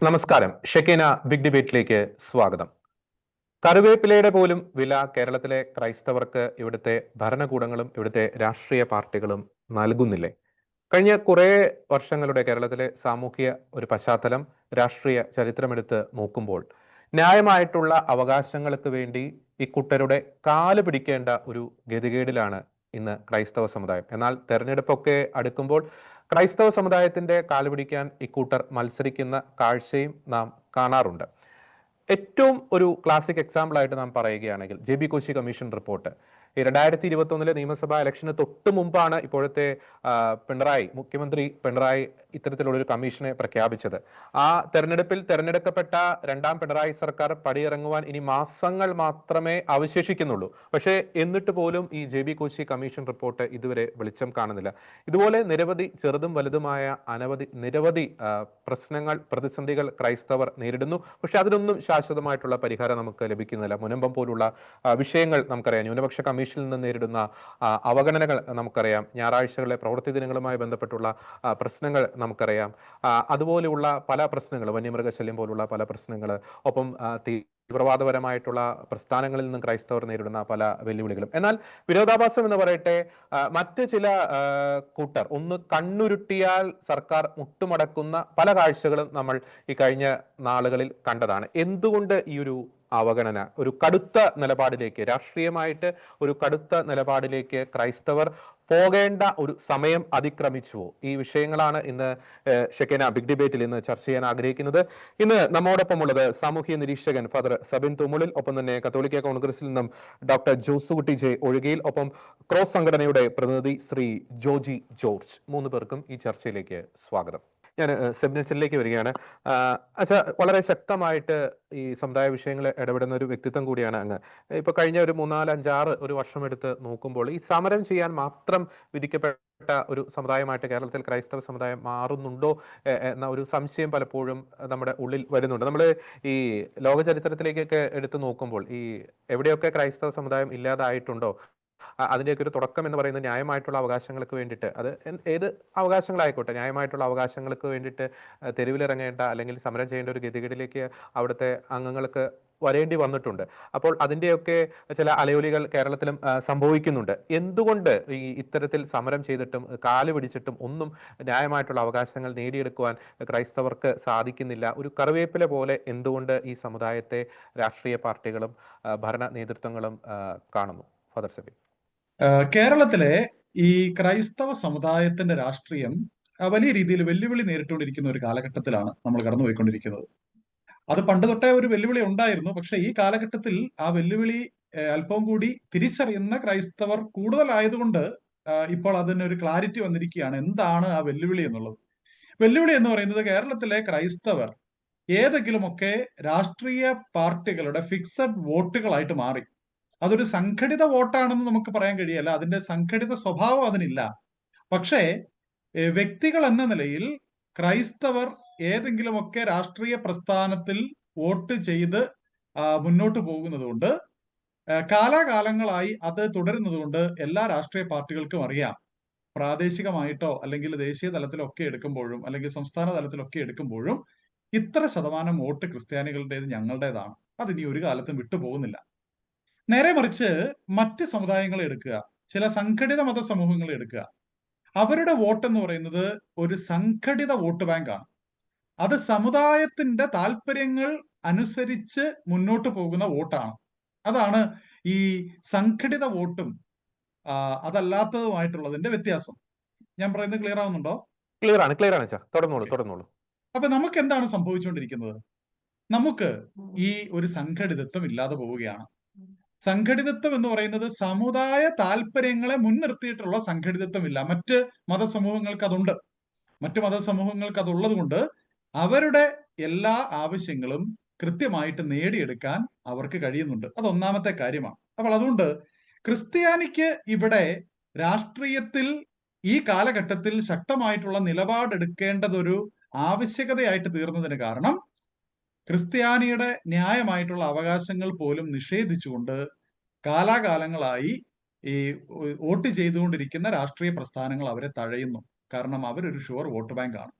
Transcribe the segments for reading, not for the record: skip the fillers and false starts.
നമസ്കാരം. ഷെക്കീന ബിഗ് ഡിബേറ്റിലേക്ക് സ്വാഗതം. കറിവേപ്പിലയുടെ പോലും വില കേരളത്തിലെ ക്രൈസ്തവർക്ക് ഇവിടുത്തെ ഭരണകൂടങ്ങളും ഇവിടുത്തെ രാഷ്ട്രീയ പാർട്ടികളും നൽകുന്നില്ലേ? കഴിഞ്ഞ കുറേ വർഷങ്ങളുടെ കേരളത്തിലെ സാമൂഹിക ഒരു പശ്ചാത്തലം, രാഷ്ട്രീയ ചരിത്രമെടുത്ത് നോക്കുമ്പോൾ ന്യായമായിട്ടുള്ള അവകാശങ്ങൾക്ക് വേണ്ടി ഇക്കൂട്ടരുടെ കാല് പിടിക്കേണ്ട ഒരു ഗതികേടിലാണ് ഇന്ന് ക്രൈസ്തവ സമുദായം. എന്നാൽ തെരഞ്ഞെടുപ്പൊക്കെ അടുക്കുമ്പോൾ ക്രൈസ്തവ സമുദായത്തിന്റെ കാല് പിടിക്കാൻ ഇക്കൂട്ടർ മത്സരിക്കുന്ന കാഴ്ചയും നാം കാണാറുണ്ട്. ഏറ്റവും ഒരു ക്ലാസിക് എക്സാമ്പിൾ ആയിട്ട് നാം പറയുകയാണെങ്കിൽ JB കോശി കമ്മീഷൻ റിപ്പോർട്ട്. ഈ 2021 നിയമസഭാ ഇലക്ഷന് തൊട്ട് മുമ്പാണ് ഇപ്പോഴത്തെ മുഖ്യമന്ത്രി പിണറായി ഇത്തരത്തിലുള്ളൊരു കമ്മീഷനെ പ്രഖ്യാപിച്ചത്. ആ തെരഞ്ഞെടുപ്പിൽ തെരഞ്ഞെടുക്കപ്പെട്ട രണ്ടാം പിണറായി സർക്കാർ പടിയിറങ്ങുവാൻ ഇനി മാസങ്ങൾ മാത്രമേ അവശേഷിക്കുന്നുള്ളൂ. പക്ഷേ എന്നിട്ട് പോലും ഈ JB കോശി കമ്മീഷൻ റിപ്പോർട്ട് ഇതുവരെ വെളിച്ചം കാണുന്നില്ല. ഇതുപോലെ നിരവധി ചെറുതും വലുതുമായ നിരവധി പ്രശ്നങ്ങൾ, പ്രതിസന്ധികൾ ക്രൈസ്തവർ നേരിടുന്നു. പക്ഷെ അതിനൊന്നും ശാശ്വതമായിട്ടുള്ള പരിഹാരം നമുക്ക് ലഭിക്കുന്നില്ല. മുനമ്പം പോലുള്ള വിഷയങ്ങൾ നമുക്കറിയാം. ന്യൂനപക്ഷ കമ്മീഷനിൽ നിന്ന് നേരിടുന്ന അവഗണനകൾ നമുക്കറിയാം. ഞായറാഴ്ചകളിലെ പ്രവൃത്തി ദിനങ്ങളുമായി ബന്ധപ്പെട്ടുള്ള പ്രശ്നങ്ങൾ നമുക്കറിയാം. അതുപോലെയുള്ള പല പ്രശ്നങ്ങൾ, വന്യമൃഗശല്യം പോലുള്ള പല പ്രശ്നങ്ങൾ, ഒപ്പം തീവ്രവാദപരമായിട്ടുള്ള പ്രസ്ഥാനങ്ങളിൽ നിന്നും ക്രൈസ്തവർ നേരിടുന്ന പല വെല്ലുവിളികളും. എന്നാൽ വിരോധാഭാസം എന്ന് പറയട്ടെ, മറ്റ് ചില കൂട്ടർ ഒന്ന് കണ്ണുരുട്ടിയാൽ സർക്കാർ മുട്ടുമടക്കുന്ന പല കാഴ്ചകളും നമ്മൾ ഈ കഴിഞ്ഞ നാളുകളിൽ കണ്ടതാണ്. എന്തുകൊണ്ട് ഈ ഒരു അവഗണന, ഒരു കടുത്ത നിലപാടിലേക്ക്, രാഷ്ട്രീയമായിട്ട് ഒരു കടുത്ത നിലപാടിലേക്ക് ക്രൈസ്തവർ പോകേണ്ട ഒരു സമയം അതിക്രമിച്ചുവോ? ഈ വിഷയങ്ങളാണ് ഇന്ന് ഷെക്കീന ബിഗ് ഡിബേറ്റിൽ ഇന്ന് ചർച്ച ചെയ്യാൻ ആഗ്രഹിക്കുന്നത്. ഇന്ന് നമ്മോടൊപ്പം ഉള്ളത് സാമൂഹ്യ നിരീക്ഷകൻ ഫാദർ സബിൻ തുമ്മുളിൽ, ഒപ്പം തന്നെ കത്തോലിക്ക കോൺഗ്രസിൽ നിന്നും ഡോക്ടർ ജോസുകുട്ടി ജെ ഒഴുകിയിൽ, ഒപ്പം ക്രോസ് സംഘടനയുടെ പ്രതിനിധി ശ്രീ ജോജി ജോർജ്. 3 പേർക്കും ഈ ചർച്ചയിലേക്ക് സ്വാഗതം. ഞാൻ സെബിനച്ചനിലേക്ക് വരികയാണ്. അച്ഛാ, വളരെ ശക്തമായിട്ട് ഈ സമുദായ വിഷയങ്ങൾ ഇടപെടുന്ന ഒരു വ്യക്തിത്വം കൂടിയാണ് അങ്ങ്. ഇപ്പൊ കഴിഞ്ഞ ഒരു 3, 4, 5, 6 ഒരു വർഷം എടുത്ത് നോക്കുമ്പോൾ ഈ സമരം ചെയ്യാൻ മാത്രം വിധിക്കപ്പെട്ട ഒരു സമുദായമായിട്ട് കേരളത്തിൽ ക്രൈസ്തവ സമുദായം മാറുന്നുണ്ടോ എന്ന ഒരു സംശയം പലപ്പോഴും നമ്മുടെ ഉള്ളിൽ വരുന്നുണ്ട്. നമ്മൾ ഈ ലോക ചരിത്രത്തിലേക്കൊക്കെ എടുത്ത് നോക്കുമ്പോൾ ഈ എവിടെയൊക്കെ ക്രൈസ്തവ സമുദായം ഇല്ലാതായിട്ടുണ്ടോ, അതിൻ്റെയൊക്കെ ഒരു തുടക്കം എന്ന് പറയുന്നത് ന്യായമായിട്ടുള്ള അവകാശങ്ങൾക്ക് വേണ്ടിയിട്ട്, അത് ഏത് അവകാശങ്ങളായിക്കോട്ടെ, ന്യായമായിട്ടുള്ള അവകാശങ്ങൾക്ക് വേണ്ടിയിട്ട് തെരുവിലിറങ്ങേണ്ട അല്ലെങ്കിൽ സമരം ചെയ്യേണ്ട ഒരു ഗതികേടിലേക്ക് അവിടുത്തെ അംഗങ്ങൾക്ക് വരേണ്ടി വന്നിട്ടുണ്ട്. അപ്പോൾ അതിൻ്റെയൊക്കെ ചില അലയൊലികൾ കേരളത്തിലും സംഭവിക്കുന്നുണ്ട്. എന്തുകൊണ്ട് ഈ ഇത്തരത്തിൽ സമരം ചെയ്തിട്ടും കാല് പിടിച്ചിട്ടും ഒന്നും ന്യായമായിട്ടുള്ള അവകാശങ്ങൾ നേടിയെടുക്കുവാൻ ക്രൈസ്തവർക്ക് സാധിക്കുന്നില്ല? ഒരു കറിവേപ്പില പോലെ എന്തുകൊണ്ട് ഈ സമുദായത്തെ രാഷ്ട്രീയ പാർട്ടികളും ഭരണ നേതൃത്വങ്ങളും കാണുന്നു? ഫാദർ സബി. കേരളത്തിലെ ഈ ക്രൈസ്തവ സമുദായത്തിന്റെ രാഷ്ട്രീയം വലിയ രീതിയിൽ വെല്ലുവിളി നേരിട്ടുകൊണ്ടിരിക്കുന്ന ഒരു കാലഘട്ടത്തിലാണ് നമ്മൾ കടന്നുപോയിക്കൊണ്ടിരിക്കുന്നത്. അത് പണ്ട് തൊട്ടേ ഒരു വെല്ലുവിളി ഉണ്ടായിരുന്നു. പക്ഷെ ഈ കാലഘട്ടത്തിൽ ആ വെല്ലുവിളി അല്പം കൂടി തിരിച്ചറിയുന്ന ക്രൈസ്തവർ കൂടുതലായതുകൊണ്ട് ഇപ്പോൾ അതിനൊരു ക്ലാരിറ്റി വന്നിരിക്കുകയാണ്. എന്താണ് ആ വെല്ലുവിളി എന്നുള്ളത്? വെല്ലുവിളി എന്ന് പറയുന്നത് കേരളത്തിലെ ക്രൈസ്തവർ ഏതെങ്കിലുമൊക്കെ രാഷ്ട്രീയ പാർട്ടികളുടെ ഫിക്സഡ് വോട്ടുകളായിട്ട് മാറി. അതൊരു സംഘടിത വോട്ടാണെന്ന് നമുക്ക് പറയാൻ കഴിയല്ല. അതിന്റെ സംഘടിത സ്വഭാവം അതിനില്ല. പക്ഷേ വ്യക്തികൾ എന്ന നിലയിൽ ക്രൈസ്തവർ ഏതെങ്കിലുമൊക്കെ രാഷ്ട്രീയ പ്രസ്ഥാനത്തിൽ വോട്ട് ചെയ്ത് മുന്നോട്ട് പോകുന്നത് കൊണ്ട്, കാലാകാലങ്ങളായി അത് തുടരുന്നത് കൊണ്ട് എല്ലാ രാഷ്ട്രീയ പാർട്ടികൾക്കും അറിയാം, പ്രാദേശികമായിട്ടോ അല്ലെങ്കിൽ ദേശീയ തലത്തിലൊക്കെ എടുക്കുമ്പോഴും അല്ലെങ്കിൽ സംസ്ഥാന തലത്തിലൊക്കെ എടുക്കുമ്പോഴും ഇത്ര ശതമാനം വോട്ട് ക്രിസ്ത്യാനികളുടേത് ഞങ്ങളുടേതാണ്, അതിനി ഒരു കാലത്തും വിട്ടുപോകുന്നില്ല. നേരെ മറിച്ച് മറ്റ് സമുദായങ്ങളെ എടുക്കുക, ചില സംഘടിത മത സമൂഹങ്ങളെ എടുക്കുക, അവരുടെ വോട്ട് എന്ന് പറയുന്നത് ഒരു സംഘടിത വോട്ട് ബാങ്കാണ്. അത് സമുദായത്തിന്റെ താല്പര്യങ്ങൾ അനുസരിച്ച് മുന്നോട്ട് പോകുന്ന വോട്ടാണ്. അതാണ് ഈ സംഘടിത വോട്ടും അതല്ലാത്തതുമായിട്ടുള്ളതിന്റെ വ്യത്യാസം. ഞാൻ പറയുന്നത് ക്ലിയർ ആവുന്നുണ്ടോ? ക്ലിയർ ആണ് തുടർന്നോളൂ. അപ്പൊ നമുക്ക് എന്താണ് സംഭവിച്ചുകൊണ്ടിരിക്കുന്നത്? നമുക്ക് ഈ ഒരു സംഘടിതത്വം ഇല്ലാതെ പോവുകയാണ്. സംഘടിതത്വം എന്ന് പറയുന്നത് സമുദായ താല്പര്യങ്ങളെ മുൻനിർത്തിയിട്ടുള്ള സംഘടിതത്വമില്ല. മറ്റ് മതസമൂഹങ്ങൾക്ക് അതുണ്ട്. മറ്റു മതസമൂഹങ്ങൾക്ക് അതുള്ളത് കൊണ്ട് അവരുടെ എല്ലാ ആവശ്യങ്ങളും കൃത്യമായിട്ട് നേടിയെടുക്കാൻ അവർക്ക് കഴിയുന്നുണ്ട്. അതൊന്നാമത്തെ കാര്യമാണ്. അപ്പോൾ അതുകൊണ്ട് ക്രിസ്ത്യാനിക്ക് ഇവിടെ രാഷ്ട്രീയത്തിൽ ഈ കാലഘട്ടത്തിൽ ശക്തമായിട്ടുള്ള നിലപാടെടുക്കേണ്ടതൊരു ആവശ്യകതയായിട്ട് തീർന്നതിന് കാരണം, ക്രിസ്ത്യാനിയുടെ ന്യായമായിട്ടുള്ള അവകാശങ്ങൾ പോലും നിഷേധിച്ചുകൊണ്ട് കാലാകാലങ്ങളായി ഈ വോട്ട് ചെയ്തുകൊണ്ടിരിക്കുന്ന രാഷ്ട്രീയ പ്രസ്ഥാനങ്ങൾ അവരെ തഴയുന്നു. കാരണം അവരൊരു ഷുവർ വോട്ട് ബാങ്ക് ആണ്.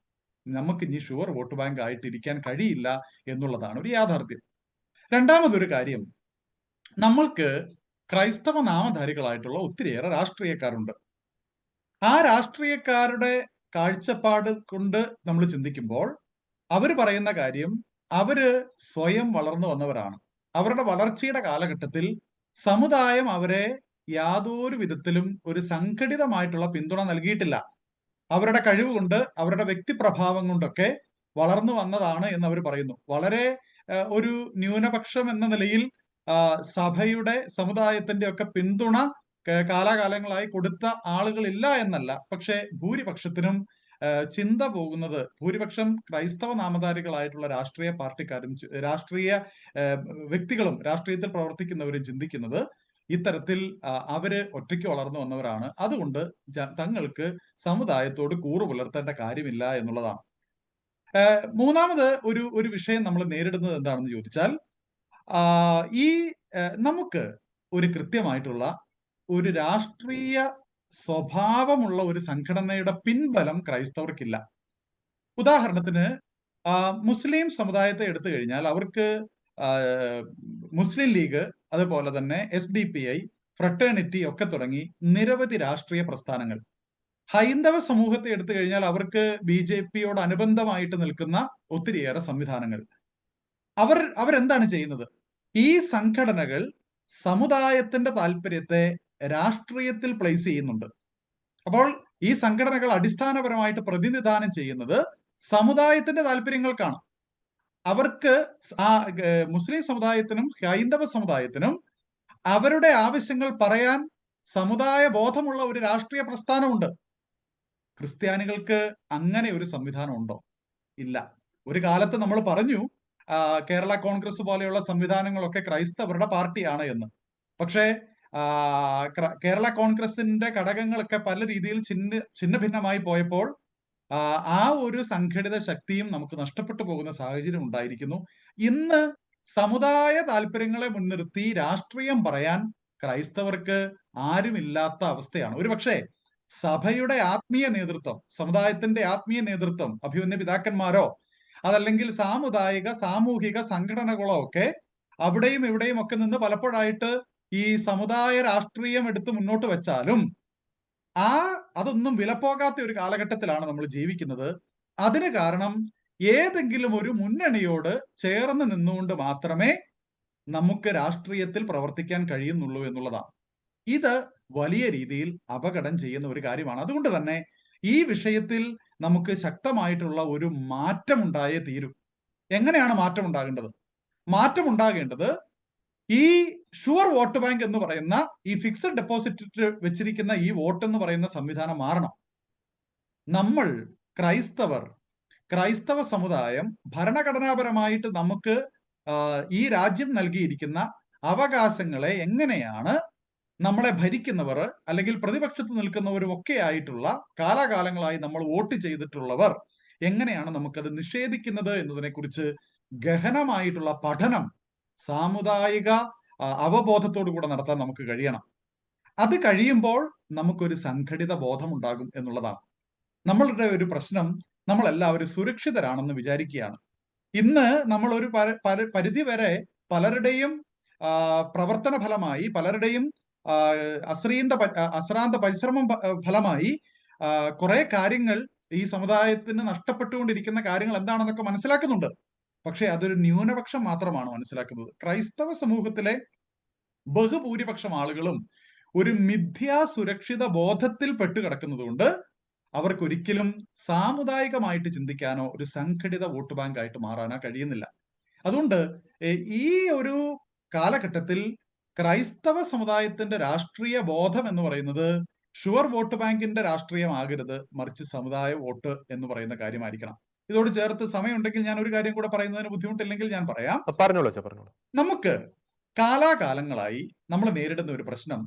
നമുക്ക് ഇനി ഷുവർ വോട്ട് ബാങ്ക് ആയിട്ട് ഇരിക്കാൻ കഴിയില്ല എന്നുള്ളതാണ് ഒരു യാഥാർത്ഥ്യം. രണ്ടാമതൊരു കാര്യം, നമ്മൾക്ക് ക്രൈസ്തവ നാമധാരികളായിട്ടുള്ള ഒത്തിരിയേറെ രാഷ്ട്രീയക്കാരുണ്ട്. ആ രാഷ്ട്രീയക്കാരുടെ കാഴ്ചപ്പാട് കൊണ്ട് നമ്മൾ ചിന്തിക്കുമ്പോൾ അവർ പറയുന്ന കാര്യം, അവര് സ്വയം വളർന്നു വന്നവരാണ്. അവരുടെ വളർച്ചയുടെ കാലഘട്ടത്തിൽ സമുദായം അവരെ യാതൊരു വിധത്തിലും ഒരു സംഘടിതമായിട്ടുള്ള പിന്തുണ നൽകിയിട്ടില്ല. അവരുടെ കഴിവ് കൊണ്ട്, അവരുടെ വ്യക്തിപ്രഭാവം കൊണ്ടൊക്കെ വളർന്നു വന്നതാണ് എന്ന് അവർ പറയുന്നു. വളരെ ഒരു ന്യൂനപക്ഷം എന്ന നിലയിൽ സഭയുടെ, സമുദായത്തിന്റെ ഒക്കെ പിന്തുണ കാലാകാലങ്ങളായി കൊടുത്ത ആളുകളില്ല എന്നല്ല. പക്ഷെ ഭൂരിപക്ഷത്തിനും ചിന്ത പോകുന്നത്, ഭൂരിപക്ഷം ക്രൈസ്തവ നാമധാരികളായിട്ടുള്ള രാഷ്ട്രീയ പാർട്ടിക്കാരും രാഷ്ട്രീയ വ്യക്തികളും രാഷ്ട്രീയത്തിൽ പ്രവർത്തിക്കുന്നവരും ചിന്തിക്കുന്നത് ഇത്തരത്തിൽ അവര് ഒറ്റയ്ക്ക് വളർന്നു വന്നവരാണ്, അതുകൊണ്ട് തങ്ങൾക്ക് സമുദായത്തോട് കൂറു പുലർത്തേണ്ട കാര്യമില്ല എന്നുള്ളതാണ്. മൂന്നാമത് ഒരു വിഷയം നമ്മൾ നേരിടുന്നത് എന്താണെന്ന് ചോദിച്ചാൽ, ഈ നമുക്ക് ഒരു കൃത്യമായിട്ടുള്ള ഒരു രാഷ്ട്രീയ സ്വഭാവമുള്ള ഒരു സംഘടനയുടെ പിൻബലം ക്രൈസ്തവർക്കില്ല. ഉദാഹരണത്തിന് മുസ്ലിം സമുദായത്തെ എടുത്തു കഴിഞ്ഞാൽ അവർക്ക് മുസ്ലിം ലീഗ്, അതുപോലെ തന്നെ SDPI, ഫ്രട്ടേണിറ്റി ഒക്കെ തുടങ്ങി നിരവധി രാഷ്ട്രീയ പ്രസ്ഥാനങ്ങൾ. ഹൈന്ദവ സമൂഹത്തെ എടുത്തു കഴിഞ്ഞാൽ അവർക്ക് BJPയോട് അനുബന്ധമായിട്ട് നിൽക്കുന്ന ഒത്തിരിയേറെ സംവിധാനങ്ങൾ. അവരെന്താണ് ചെയ്യുന്നത്? ഈ സംഘടനകൾ സമുദായത്തിന്റെ താല്പര്യത്തെ രാഷ്ട്രീയത്തിൽ പ്ലേസ് ചെയ്യുന്നുണ്ട്. അപ്പോൾ ഈ സംഘടനകൾ അടിസ്ഥാനപരമായിട്ട് പ്രതിനിധാനം ചെയ്യുന്നത് സമുദായത്തിന്റെ താല്പര്യങ്ങൾക്കാണ്. അവർക്ക് മുസ്ലിം സമുദായത്തിനും ഹൈന്ദവ സമുദായത്തിനും അവരുടെ ആവശ്യങ്ങൾ പറയാൻ സമുദായ ബോധമുള്ള ഒരു രാഷ്ട്രീയ പ്രസ്ഥാനമുണ്ട്. ക്രിസ്ത്യാനികൾക്ക് അങ്ങനെ ഒരു സംവിധാനം ഉണ്ടോ? ഇല്ല. ഒരു കാലത്ത് നമ്മൾ പറഞ്ഞു കേരള കോൺഗ്രസ് പോലെയുള്ള സംവിധാനങ്ങളൊക്കെ ക്രൈസ്തവരുടെ പാർട്ടിയാണ് എന്ന്. പക്ഷേ കേരള കോൺഗ്രസിന്റെ ഘടകങ്ങളൊക്കെ പല രീതിയിൽ ഛിന്ന ഭിന്നമായി പോയപ്പോൾ ആ ഒരു സംഘടിത ശക്തിയും നമുക്ക് നഷ്ടപ്പെട്ടു പോകുന്ന സാഹചര്യം ഉണ്ടായിരിക്കുന്നു. ഇന്ന് സമുദായ താല്പര്യങ്ങളെ മുൻനിർത്തി രാഷ്ട്രീയം പറയാൻ ക്രൈസ്തവർക്ക് ആരുമില്ലാത്ത അവസ്ഥയാണ്. ഒരുപക്ഷെ സഭയുടെ ആത്മീയ നേതൃത്വം, സമുദായത്തിന്റെ ആത്മീയ നേതൃത്വം, അഭിമന്യ പിതാക്കന്മാരോ അതല്ലെങ്കിൽ സാമുദായിക സാമൂഹിക സംഘടനകളോ ഒക്കെ അവിടെയും ഇവിടെയും ഒക്കെ നിന്ന് പലപ്പോഴായിട്ട് ഈ സമുദായ രാഷ്ട്രീയം എടുത്ത് മുന്നോട്ട് വെച്ചാലും അതൊന്നും വിലപ്പോകാത്ത ഒരു കാലഘട്ടത്തിലാണ് നമ്മൾ ജീവിക്കുന്നത്. അതിന് കാരണം ഏതെങ്കിലും ഒരു മുന്നണിയോട് ചേർന്ന് നിന്നുകൊണ്ട് മാത്രമേ നമുക്ക് രാഷ്ട്രീയത്തിൽ പ്രവർത്തിക്കാൻ കഴിയുന്നുള്ളൂ എന്നുള്ളതാണ്. ഇത് വലിയ രീതിയിൽ അപകടം ചെയ്യുന്ന ഒരു കാര്യമാണ്. അതുകൊണ്ട് തന്നെ ഈ വിഷയത്തിൽ നമുക്ക് ശക്തമായിട്ടുള്ള ഒരു മാറ്റം ഉണ്ടായേ തീരൂ. എങ്ങനെയാണ് മാറ്റം ഉണ്ടാകേണ്ടത്? മാറ്റം ഉണ്ടാകേണ്ടത് ഈ ഷുവർ വോട്ട് ബാങ്ക് എന്ന് പറയുന്ന, ഈ ഫിക്സഡ് ഡെപ്പോസിറ്റ് വെച്ചിരിക്കുന്ന ഈ വോട്ട് എന്ന് പറയുന്ന സംവിധാനം മാറണം. നമ്മൾ ക്രൈസ്തവ സമുദായം ഭരണഘടനാപരമായിട്ട് നമുക്ക് ഈ രാജ്യം നൽകിയിരിക്കുന്ന അവകാശങ്ങളെ എങ്ങനെയാണ് നമ്മളെ ഭരിക്കുന്നവർ അല്ലെങ്കിൽ പ്രതിപക്ഷത്ത് നിൽക്കുന്നവരും ഒക്കെ ആയിട്ടുള്ള കാലാകാലങ്ങളായി നമ്മൾ വോട്ട് ചെയ്തിട്ടുള്ളവർ എങ്ങനെയാണ് നമുക്കത് നിഷേധിക്കുന്നത് എന്നതിനെ കുറിച്ച് ഗഹനമായിട്ടുള്ള പഠനം സാമുദായിക അവബോധത്തോടു കൂടെ നടത്താൻ നമുക്ക് കഴിയണം. അത് കഴിയുമ്പോൾ നമുക്കൊരു സംഘടിത ബോധം ഉണ്ടാകും എന്നുള്ളതാണ്. നമ്മളുടെ ഒരു പ്രശ്നം, നമ്മളെല്ലാവരും സുരക്ഷിതരാണെന്ന് വിചാരിക്കുകയാണ്. ഇന്ന് നമ്മൾ ഒരു പരിധി വരെ പലരുടെയും പ്രവർത്തന ഫലമായി, പലരുടെയും അശ്രാന്ത പരിശ്രമം ഫലമായി കുറെ കാര്യങ്ങൾ ഈ സമുദായത്തിന് നഷ്ടപ്പെട്ടുകൊണ്ടിരിക്കുന്ന കാര്യങ്ങൾ എന്താണെന്നൊക്കെ മനസ്സിലാക്കുന്നുണ്ട്. പക്ഷെ അതൊരു ന്യൂനപക്ഷം മാത്രമാണ് മനസ്സിലാക്കുന്നത്. ക്രൈസ്തവ സമൂഹത്തിലെ ബഹുഭൂരിപക്ഷം ആളുകളും ഒരു മിഥ്യാ സുരക്ഷിത ബോധത്തിൽ പെട്ടുകിടക്കുന്നത് കൊണ്ട് അവർക്കൊരിക്കലും സാമുദായികമായിട്ട് ചിന്തിക്കാനോ ഒരു സംഘടിത വോട്ട് ബാങ്ക് ആയിട്ട് മാറാനോ കഴിയുന്നില്ല. അതുകൊണ്ട് ഈ ഒരു കാലഘട്ടത്തിൽ ക്രൈസ്തവ സമുദായത്തിന്റെ രാഷ്ട്രീയ ബോധം എന്ന് പറയുന്നത് ഷുവർ വോട്ട് ബാങ്കിന്റെ രാഷ്ട്രീയമാകരുത്, മറിച്ച് സമുദായ വോട്ട് എന്ന് പറയുന്ന കാര്യമായിരിക്കണം. ഇതോട് ചേർത്ത് സമയമുണ്ടെങ്കിൽ ഞാൻ ഒരു കാര്യം കൂടെ പറയുന്നതിന് ബുദ്ധിമുട്ടില്ലെങ്കിൽ ഞാൻ പറയാം. പറഞ്ഞോളൂ. നമുക്ക് കാലാകാലങ്ങളായി നമ്മൾ നേരിടുന്ന ഒരു പ്രശ്നം,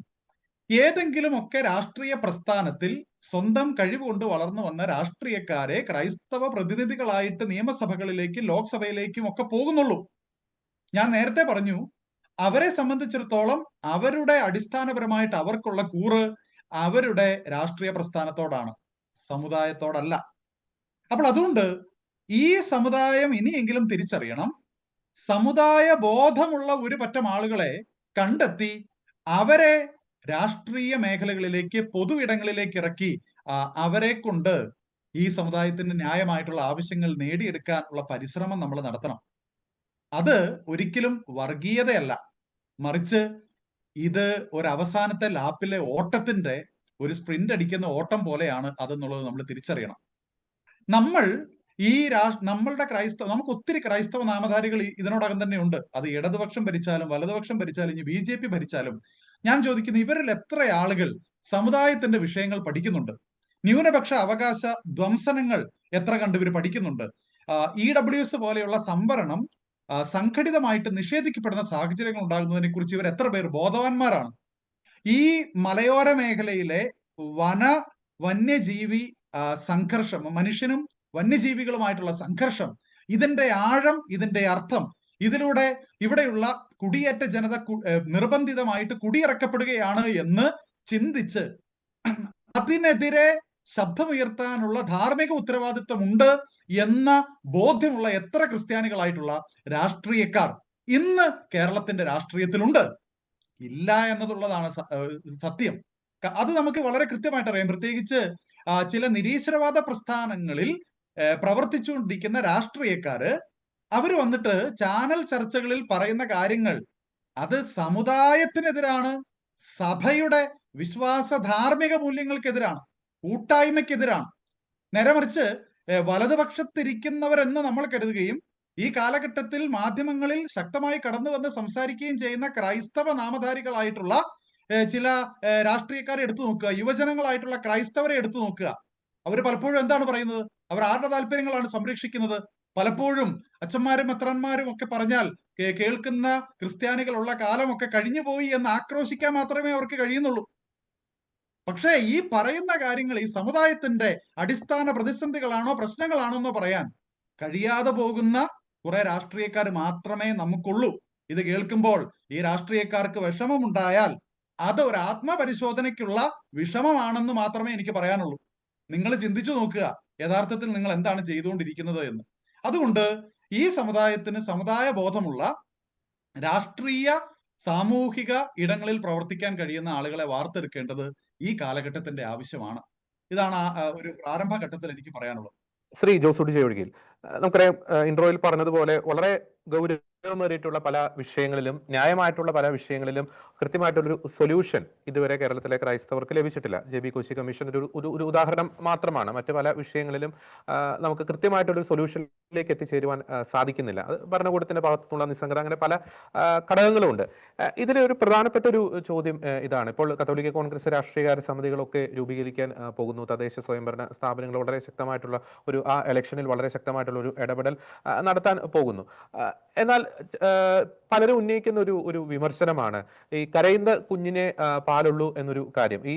ഏതെങ്കിലും ഒക്കെ രാഷ്ട്രീയ പ്രസ്ഥാനത്തിൽ സ്വന്തം കഴിവുകൊണ്ട് വളർന്നു വന്ന രാഷ്ട്രീയക്കാരെ ക്രൈസ്തവ പ്രതിനിധികളായിട്ട് നിയമസഭകളിലേക്കും ലോക്സഭയിലേക്കും ഒക്കെ പോകുന്നുള്ളൂ. ഞാൻ നേരത്തെ പറഞ്ഞു, അവരെ സംബന്ധിച്ചിടത്തോളം അവരുടെ അടിസ്ഥാനപരമായിട്ട് അവർക്കുള്ള കൂറ് അവരുടെ രാഷ്ട്രീയ പ്രസ്ഥാനത്തോടാണ്, സമുദായത്തോടല്ല. അപ്പോൾ അതുകൊണ്ട് ഈ സമുദായം ഇനിയെങ്കിലും തിരിച്ചറിയണം, സമുദായ ബോധമുള്ള ഒരു പറ്റം ആളുകളെ കണ്ടെത്തി അവരെ രാഷ്ട്രീയ മേഖലകളിലേക്ക്, പൊതു ഇടങ്ങളിലേക്ക് ഇറക്കി അവരെ കൊണ്ട് ഈ സമുദായത്തിന് ന്യായമായിട്ടുള്ള ആവശ്യങ്ങൾ നേടിയെടുക്കാനുള്ള പരിശ്രമം നമ്മൾ നടത്തണം. അത് ഒരിക്കലും വർഗീയതയല്ല, മറിച്ച് ഇത് ഒരു അവസാനത്തെ ലാപ്പിലെ ഓട്ടത്തിന്റെ ഒരു സ്പ്രിന്റ് അടിക്കുന്ന ഓട്ടം പോലെയാണ് അതെന്നുള്ളത് നമ്മൾ തിരിച്ചറിയണം. നമ്മൾ ഈ നമ്മളുടെ നമുക്ക് ഒത്തിരി ക്രൈസ്തവ നാമധാരികൾ ഇതിനോടകം തന്നെ ഉണ്ട്. അത് ഇടതുപക്ഷം ഭരിച്ചാലും വലതുപക്ഷം ഭരിച്ചാലും ഇനി BJP ഭരിച്ചാലും ഞാൻ ചോദിക്കുന്നു, ഇവരിൽ എത്ര ആളുകൾ സമുദായത്തിന്റെ വിഷയങ്ങൾ പഠിക്കുന്നുണ്ട്? ന്യൂനപക്ഷ അവകാശ ധ്വംസനങ്ങൾ എത്ര കണ്ട് ഇവർ പഠിക്കുന്നുണ്ട്? EWS പോലെയുള്ള സംവരണം സംഘടിതമായിട്ട് നിഷേധിക്കപ്പെടുന്ന സാഹചര്യങ്ങൾ ഉണ്ടാകുന്നതിനെ കുറിച്ച് ഇവർ എത്ര പേർ ബോധവാന്മാരാണ്? ഈ മലയോര മേഖലയിലെ വന്യജീവി സംഘർഷം, മനുഷ്യനും വന്യജീവികളുമായിട്ടുള്ള സംഘർഷം, ഇതിന്റെ ആഴം, ഇതിന്റെ അർത്ഥം, ഇതിലൂടെ ഇവിടെയുള്ള കുടിയേറ്റ ജനത നിർബന്ധിതമായിട്ട് കുടിയിറക്കപ്പെടുകയാണ് എന്ന് ചിന്തിച്ച് അതിനെതിരെ ശബ്ദമുയർത്താനുള്ള ധാർമ്മിക ഉത്തരവാദിത്വമുണ്ട് എന്ന ബോധ്യമുള്ള എത്ര ക്രിസ്ത്യാനികളായിട്ടുള്ള രാഷ്ട്രീയക്കാർ ഇന്ന് കേരളത്തിന്റെ രാഷ്ട്രീയത്തിലുണ്ട്? ഇല്ല എന്നതുള്ളതാണ് സത്യം. അത് നമുക്ക് വളരെ കൃത്യമായിട്ട് അറിയാം. പ്രത്യേകിച്ച് ചില നിരീശ്വരവാദ പ്രസ്ഥാനങ്ങളിൽ പ്രവർത്തിച്ചുകൊണ്ടിരിക്കുന്ന രാഷ്ട്രീയക്കാര് അവർ വന്നിട്ട് ചാനൽ ചർച്ചകളിൽ പറയുന്ന കാര്യങ്ങൾ അത് സമുദായത്തിനെതിരാണ്, സഭയുടെ വിശ്വാസ ധാർമ്മിക മൂല്യങ്ങൾക്കെതിരാണ്, കൂട്ടായ്മയ്ക്കെതിരാണ്. നേരെ മറിച്ച് വലതുപക്ഷത്തിരിക്കുന്നവരെന്ന് നമ്മൾ കരുതുകയും ഈ കാലഘട്ടത്തിൽ മാധ്യമങ്ങളിൽ ശക്തമായി കടന്നു വന്ന് സംസാരിക്കുകയും ചെയ്യുന്ന ക്രൈസ്തവ നാമധാരികളായിട്ടുള്ള ചില രാഷ്ട്രീയക്കാരെ എടുത്തു നോക്കുക, യുവജനങ്ങളായിട്ടുള്ള ക്രൈസ്തവരെ എടുത്തു നോക്കുക. അവർ പലപ്പോഴും എന്താണ് പറയുന്നത്? അവർ ആരുടെ താല്പര്യങ്ങളാണ് സംരക്ഷിക്കുന്നത്? പലപ്പോഴും അച്ഛന്മാരും മെത്രാന്മാരും ഒക്കെ പറഞ്ഞാൽ കേൾക്കുന്ന ക്രിസ്ത്യാനികളുള്ള കാലമൊക്കെ കഴിഞ്ഞുപോയി എന്ന് ആക്രോശിക്കാൻ മാത്രമേ അവർക്ക് കഴിയുന്നുള്ളൂ. പക്ഷേ ഈ പറയുന്ന കാര്യങ്ങൾ ഈ സമുദായത്തിന്റെ അടിസ്ഥാന പ്രതിസന്ധികളാണോ പ്രശ്നങ്ങളാണോ എന്ന് പറയാൻ കഴിയാതെ പോകുന്ന കുറെ രാഷ്ട്രീയക്കാർ മാത്രമേ നമുക്കുള്ളൂ. ഇത് കേൾക്കുമ്പോൾ ഈ രാഷ്ട്രീയക്കാർക്ക് വിഷമമുണ്ടായാൽ അത് ഒരു ആത്മപരിശോധനയ്ക്കുള്ള വിഷമമാണെന്ന് മാത്രമേ എനിക്ക് പറയാനുള്ളൂ. നിങ്ങൾ ചിന്തിച്ചു നോക്കുക യഥാർത്ഥത്തിൽ നിങ്ങൾ എന്താണ് ചെയ്തുകൊണ്ടിരിക്കുന്നത് എന്ന്. അതുകൊണ്ട് ഈ സമുദായത്തിന് സമുദായ ബോധമുള്ള രാഷ്ട്രീയ സാമൂഹിക ഇടങ്ങളിൽ പ്രവർത്തിക്കാൻ കഴിയുന്ന ആളുകളെ വാർത്തെടുക്കേണ്ടത് ഈ കാലഘട്ടത്തിന്റെ ആവശ്യമാണ്. ഇതാണ് ഒരു പ്രാരംഭ ഘട്ടത്തിൽ എനിക്ക് പറയാനുള്ളത്. ശ്രീ ജോസൂട്ടി ചെയ്യൊഴുകിൽ, നമുക്കറിയാം ഇൻട്രോയിൽ പറഞ്ഞതുപോലെ വളരെ ഗൗരവമേറിയിട്ടുള്ള പല വിഷയങ്ങളിലും ന്യായമായിട്ടുള്ള പല വിഷയങ്ങളിലും കൃത്യമായിട്ടുള്ളൊരു സൊല്യൂഷൻ ഇതുവരെ കേരളത്തിലെ ക്രൈസ്തവർക്ക് ലഭിച്ചിട്ടില്ല. JB കോശി കമ്മീഷൻ ഒരു ഉദാഹരണം മാത്രമാണ്. മറ്റു പല വിഷയങ്ങളിലും നമുക്ക് കൃത്യമായിട്ടുള്ളൊരു സൊല്യൂഷനിലേക്ക് എത്തിച്ചേരുവാൻ സാധിക്കുന്നില്ല. അത് ഭരണകൂടത്തിന്റെ ഭാഗത്തുനിന്നുള്ള നിസ്സംഗത, അങ്ങനെ പല ഘടകങ്ങളുമുണ്ട്. ഇതിലെ ഒരു പ്രധാനപ്പെട്ട ഒരു ചോദ്യം ഇതാണ്. ഇപ്പോൾ കത്തോലിക്ക കോൺഗ്രസ് രാഷ്ട്രീയകാര്യ സമിതികളൊക്കെ രൂപീകരിക്കാൻ പോകുന്നു. തദ്ദേശ സ്വയംഭരണ സ്ഥാപനങ്ങൾ വളരെ ശക്തമായിട്ടുള്ള ആ ഇലക്ഷനിൽ വളരെ ശക്തമായിട്ടുള്ള ഒരു ഇടപെടൽ നടത്താൻ പോകുന്നു. എന്നാൽ പലരും ഉന്നയിക്കുന്ന ഒരു വിമർശനമാണ് ഈ കരയുന്ന കുഞ്ഞിനെ പാലുള്ളൂ എന്നൊരു കാര്യം. ഈ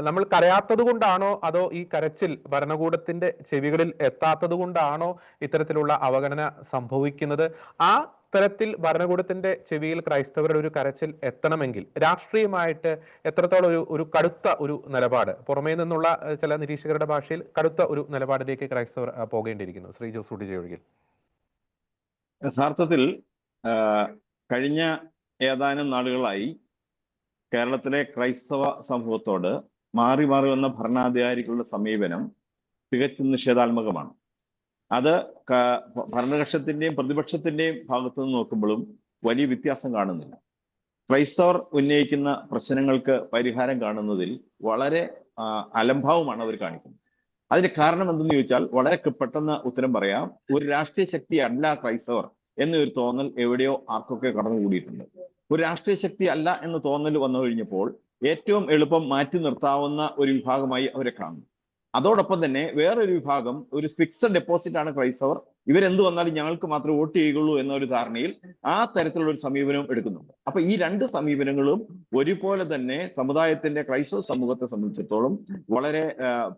നമ്മൾ കരയാത്തത് കൊണ്ടാണോ അതോ ഈ കരച്ചിൽ ഭരണകൂടത്തിന്റെ ചെവികളിൽ എത്താത്തത് കൊണ്ടാണോ ഇത്തരത്തിലുള്ള അവഗണന സംഭവിക്കുന്നത്? ആ തരത്തിൽ ഭരണകൂടത്തിന്റെ ചെവിയിൽ ക്രൈസ്തവരുടെ ഒരു കരച്ചിൽ എത്തണമെങ്കിൽ രാഷ്ട്രീയമായിട്ട് എത്രത്തോളം ഒരു കടുത്ത ഒരു നിലപാട്, പുറമേ നിന്നുള്ള ചില നിരീക്ഷകരുടെ ഭാഷയിൽ കടുത്ത ഒരു നിലപാടിലേക്ക് ക്രൈസ്തവർ പോകേണ്ടിയിരിക്കുന്നു? ശ്രീ ജോസൂട്ടി ചെയ്യൊഴുകിൽ. യഥാർത്ഥത്തിൽ കഴിഞ്ഞ ഏതാനും നാളുകളായി കേരളത്തിലെ ക്രൈസ്തവ സമൂഹത്തോട് മാറി മാറി വന്ന ഭരണാധികാരികളുടെ സമീപനം തികച്ചും നിഷേധാത്മകമാണ്. അത് ഭരണപക്ഷത്തിന്റെയും പ്രതിപക്ഷത്തിന്റെയും ഭാഗത്തു നിന്ന് നോക്കുമ്പോഴും വലിയ വ്യത്യാസം കാണുന്നില്ല. ക്രൈസ്തവർ ഉന്നയിക്കുന്ന പ്രശ്നങ്ങൾക്ക് പരിഹാരം കാണുന്നതിൽ വളരെ അലംഭാവമാണ് അവർ കാണിക്കുന്നത്. അതിന് കാരണം എന്തെന്ന് ചോദിച്ചാൽ വളരെ പെട്ടെന്ന് ഉത്തരം പറയാം. ഒരു രാഷ്ട്രീയ ശക്തി അല്ല ക്രൈസ്തവർ എന്നൊരു തോന്നൽ എവിടെയോ ആർക്കൊക്കെ കടന്നുകൂടിയിട്ടുണ്ട്. ഒരു രാഷ്ട്രീയ ശക്തി അല്ല എന്ന് തോന്നൽ വന്നു കഴിഞ്ഞപ്പോൾ ഏറ്റവും എളുപ്പം മാറ്റി നിർത്താവുന്ന ഒരു വിഭാഗമായി അവരെ കാണുന്നു. അതോടൊപ്പം തന്നെ വേറൊരു വിഭാഗം ഒരു ഫിക്സഡ് ഡെപ്പോസിറ്റ് ആണ് ക്രൈസ്തവർ, ഇവരെന്ത് വന്നാലും ഞങ്ങൾക്ക് മാത്രമേ വോട്ട് ചെയ്യുകയുള്ളൂ എന്നൊരു ധാരണയിൽ ആ തരത്തിലുള്ള ഒരു സമീപനം എടുക്കുന്നുണ്ട്. അപ്പൊ ഈ രണ്ട് സമീപനങ്ങളും ഒരുപോലെ തന്നെ സമുദായത്തിന്റെ ക്രൈസ്തവ സമൂഹത്തെ സംബന്ധിച്ചിടത്തോളം വളരെ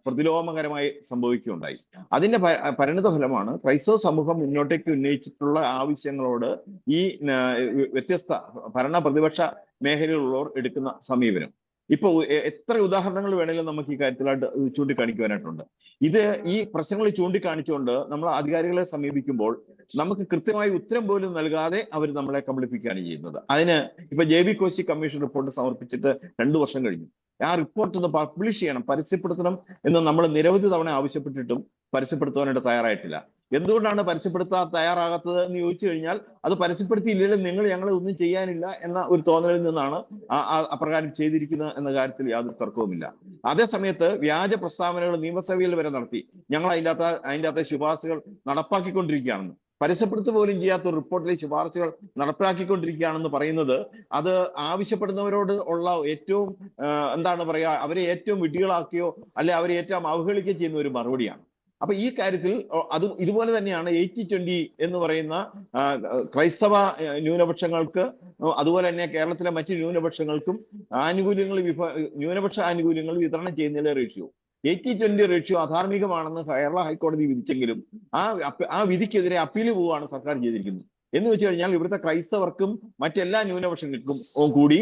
പ്രതിലോമകരമായി സംഭവിക്കുകയുണ്ടായി. അതിന്റെ പരിണിത ഫലമാണ് ക്രൈസ്തവ സമൂഹം മുന്നോട്ടേക്ക് ഉന്നയിച്ചിട്ടുള്ള ആവശ്യങ്ങളോട് ഈ വ്യത്യസ്ത ഭരണ പ്രതിപക്ഷ മേഖലയിലുള്ളവർ എടുക്കുന്ന സമീപനം. ഇപ്പൊ എത്ര ഉദാഹരണങ്ങൾ വേണമെങ്കിലും നമുക്ക് ഈ കാര്യത്തിലായിട്ട് ചൂണ്ടിക്കാണിക്കുവാനായിട്ടുണ്ട്. ഈ പ്രശ്നങ്ങൾ ചൂണ്ടിക്കാണിച്ചുകൊണ്ട് നമ്മൾ അധികാരികളെ സമീപിക്കുമ്പോൾ നമുക്ക് കൃത്യമായി ഉത്തരം പോലും നൽകാതെ അവർ നമ്മളെ കബളിപ്പിക്കുകയാണ് ചെയ്യുന്നത്. അതിന് ഇപ്പൊ JB കോശി കമ്മീഷൻ റിപ്പോർട്ട് സമർപ്പിച്ചിട്ട് 2 വർഷം കഴിഞ്ഞു. ആ റിപ്പോർട്ട് ഒന്ന് പബ്ലിഷ് ചെയ്യണം, പരസ്യപ്പെടുത്തണം എന്ന് നമ്മൾ നിരവധി തവണ ആവശ്യപ്പെട്ടിട്ടും പരസ്യപ്പെടുത്തുവാനായിട്ട് തയ്യാറായിട്ടില്ല. എന്തുകൊണ്ടാണ് പരസ്യപ്പെടുത്താൻ തയ്യാറാകാത്തത് എന്ന് ചോദിച്ചു കഴിഞ്ഞാൽ, അത് പരസ്യപ്പെടുത്തിയില്ലെങ്കിൽ നിങ്ങൾ ഞങ്ങളെ ഒന്നും ചെയ്യാനില്ല എന്ന ഒരു തോന്നലിൽ നിന്നാണ് അപ്രകാരം ചെയ്തിരിക്കുന്നത് എന്ന കാര്യത്തിൽ യാതൊരു തർക്കവുമില്ല. അതേ സമയത്ത് വ്യാജ പ്രസ്താവനകൾ നിയമസഭയിൽ വരെ നടത്തി ഞങ്ങൾ അതിൻ്റെ അകത്തെ ശുപാർശകൾ നടപ്പാക്കിക്കൊണ്ടിരിക്കുകയാണെന്ന്, പരസ്യപ്പെടുത്തു പോലും ചെയ്യാത്ത ഒരു റിപ്പോർട്ടിലെ ശുപാർശകൾ നടപ്പിലാക്കിക്കൊണ്ടിരിക്കുകയാണെന്ന് പറയുന്നത് അത് ആവശ്യപ്പെടുന്നവരോട് ഉള്ള ഏറ്റവും എന്താണ് പറയുക, അവരെ ഏറ്റവും വിഡ്ഢികളാക്കിയോ അല്ലെ അവരെ ഏറ്റവും അവഹേളിക്കുകയോ ചെയ്യുന്ന ഒരു മറുപടിയാണ്. അപ്പൊ ഈ കാര്യത്തിൽ ഇതുപോലെ തന്നെയാണ് 80-20 എന്ന് പറയുന്ന ക്രൈസ്തവ ന്യൂനപക്ഷങ്ങൾക്ക് അതുപോലെ തന്നെ കേരളത്തിലെ മറ്റ് ന്യൂനപക്ഷങ്ങൾക്കും ന്യൂനപക്ഷ ആനുകൂല്യങ്ങൾ വിതരണം ചെയ്യുന്നതിലെ റേഷ്യോ 80-20 റേഷ്യോ അധാർമികമാണെന്ന് കേരള ഹൈക്കോടതി വിധിച്ചെങ്കിലും ആ വിധിക്കെതിരെ അപ്പീൽ പോവുകയാണ് സർക്കാർ ചെയ്തിരിക്കുന്നത്. എന്ന് വെച്ച് കഴിഞ്ഞാൽ ഇവിടുത്തെ ക്രൈസ്തവർക്കും മറ്റെല്ലാ ന്യൂനപക്ഷങ്ങൾക്കും കൂടി,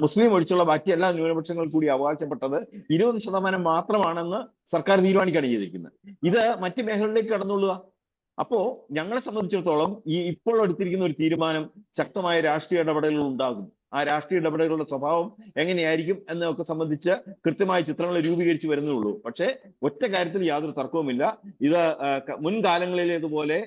മുസ്ലിം ഒഴിച്ചുള്ള ബാക്കി എല്ലാ ന്യൂനപക്ഷങ്ങൾക്കും കൂടി അവകാശപ്പെട്ടത് 20% മാത്രമാണെന്ന് സർക്കാർ തീരുമാനിക്കുകയാണ് ചെയ്തിരിക്കുന്നത്. ഇത് മറ്റ് മേഖലകളിലേക്ക് കടന്നുകൊള്ളുക. അപ്പോ ഞങ്ങളെ സംബന്ധിച്ചിടത്തോളം ഇപ്പോൾ എടുത്തിരിക്കുന്ന ഒരു തീരുമാനം ശക്തമായ രാഷ്ട്രീയ ഇടപെടലുകൾ ഉണ്ടാകും. ആ രാഷ്ട്രീയ ഇടപെടലുകളുടെ സ്വഭാവം എങ്ങനെയായിരിക്കും എന്നൊക്കെ സംബന്ധിച്ച് കൃത്യമായ ചിത്രങ്ങൾ രൂപീകരിച്ചു വരുന്നുള്ളൂ. പക്ഷേ ഒറ്റ കാര്യത്തിൽ യാതൊരു തർക്കവുമില്ല, ഇത് മുൻകാലങ്ങളിലേതുപോലെ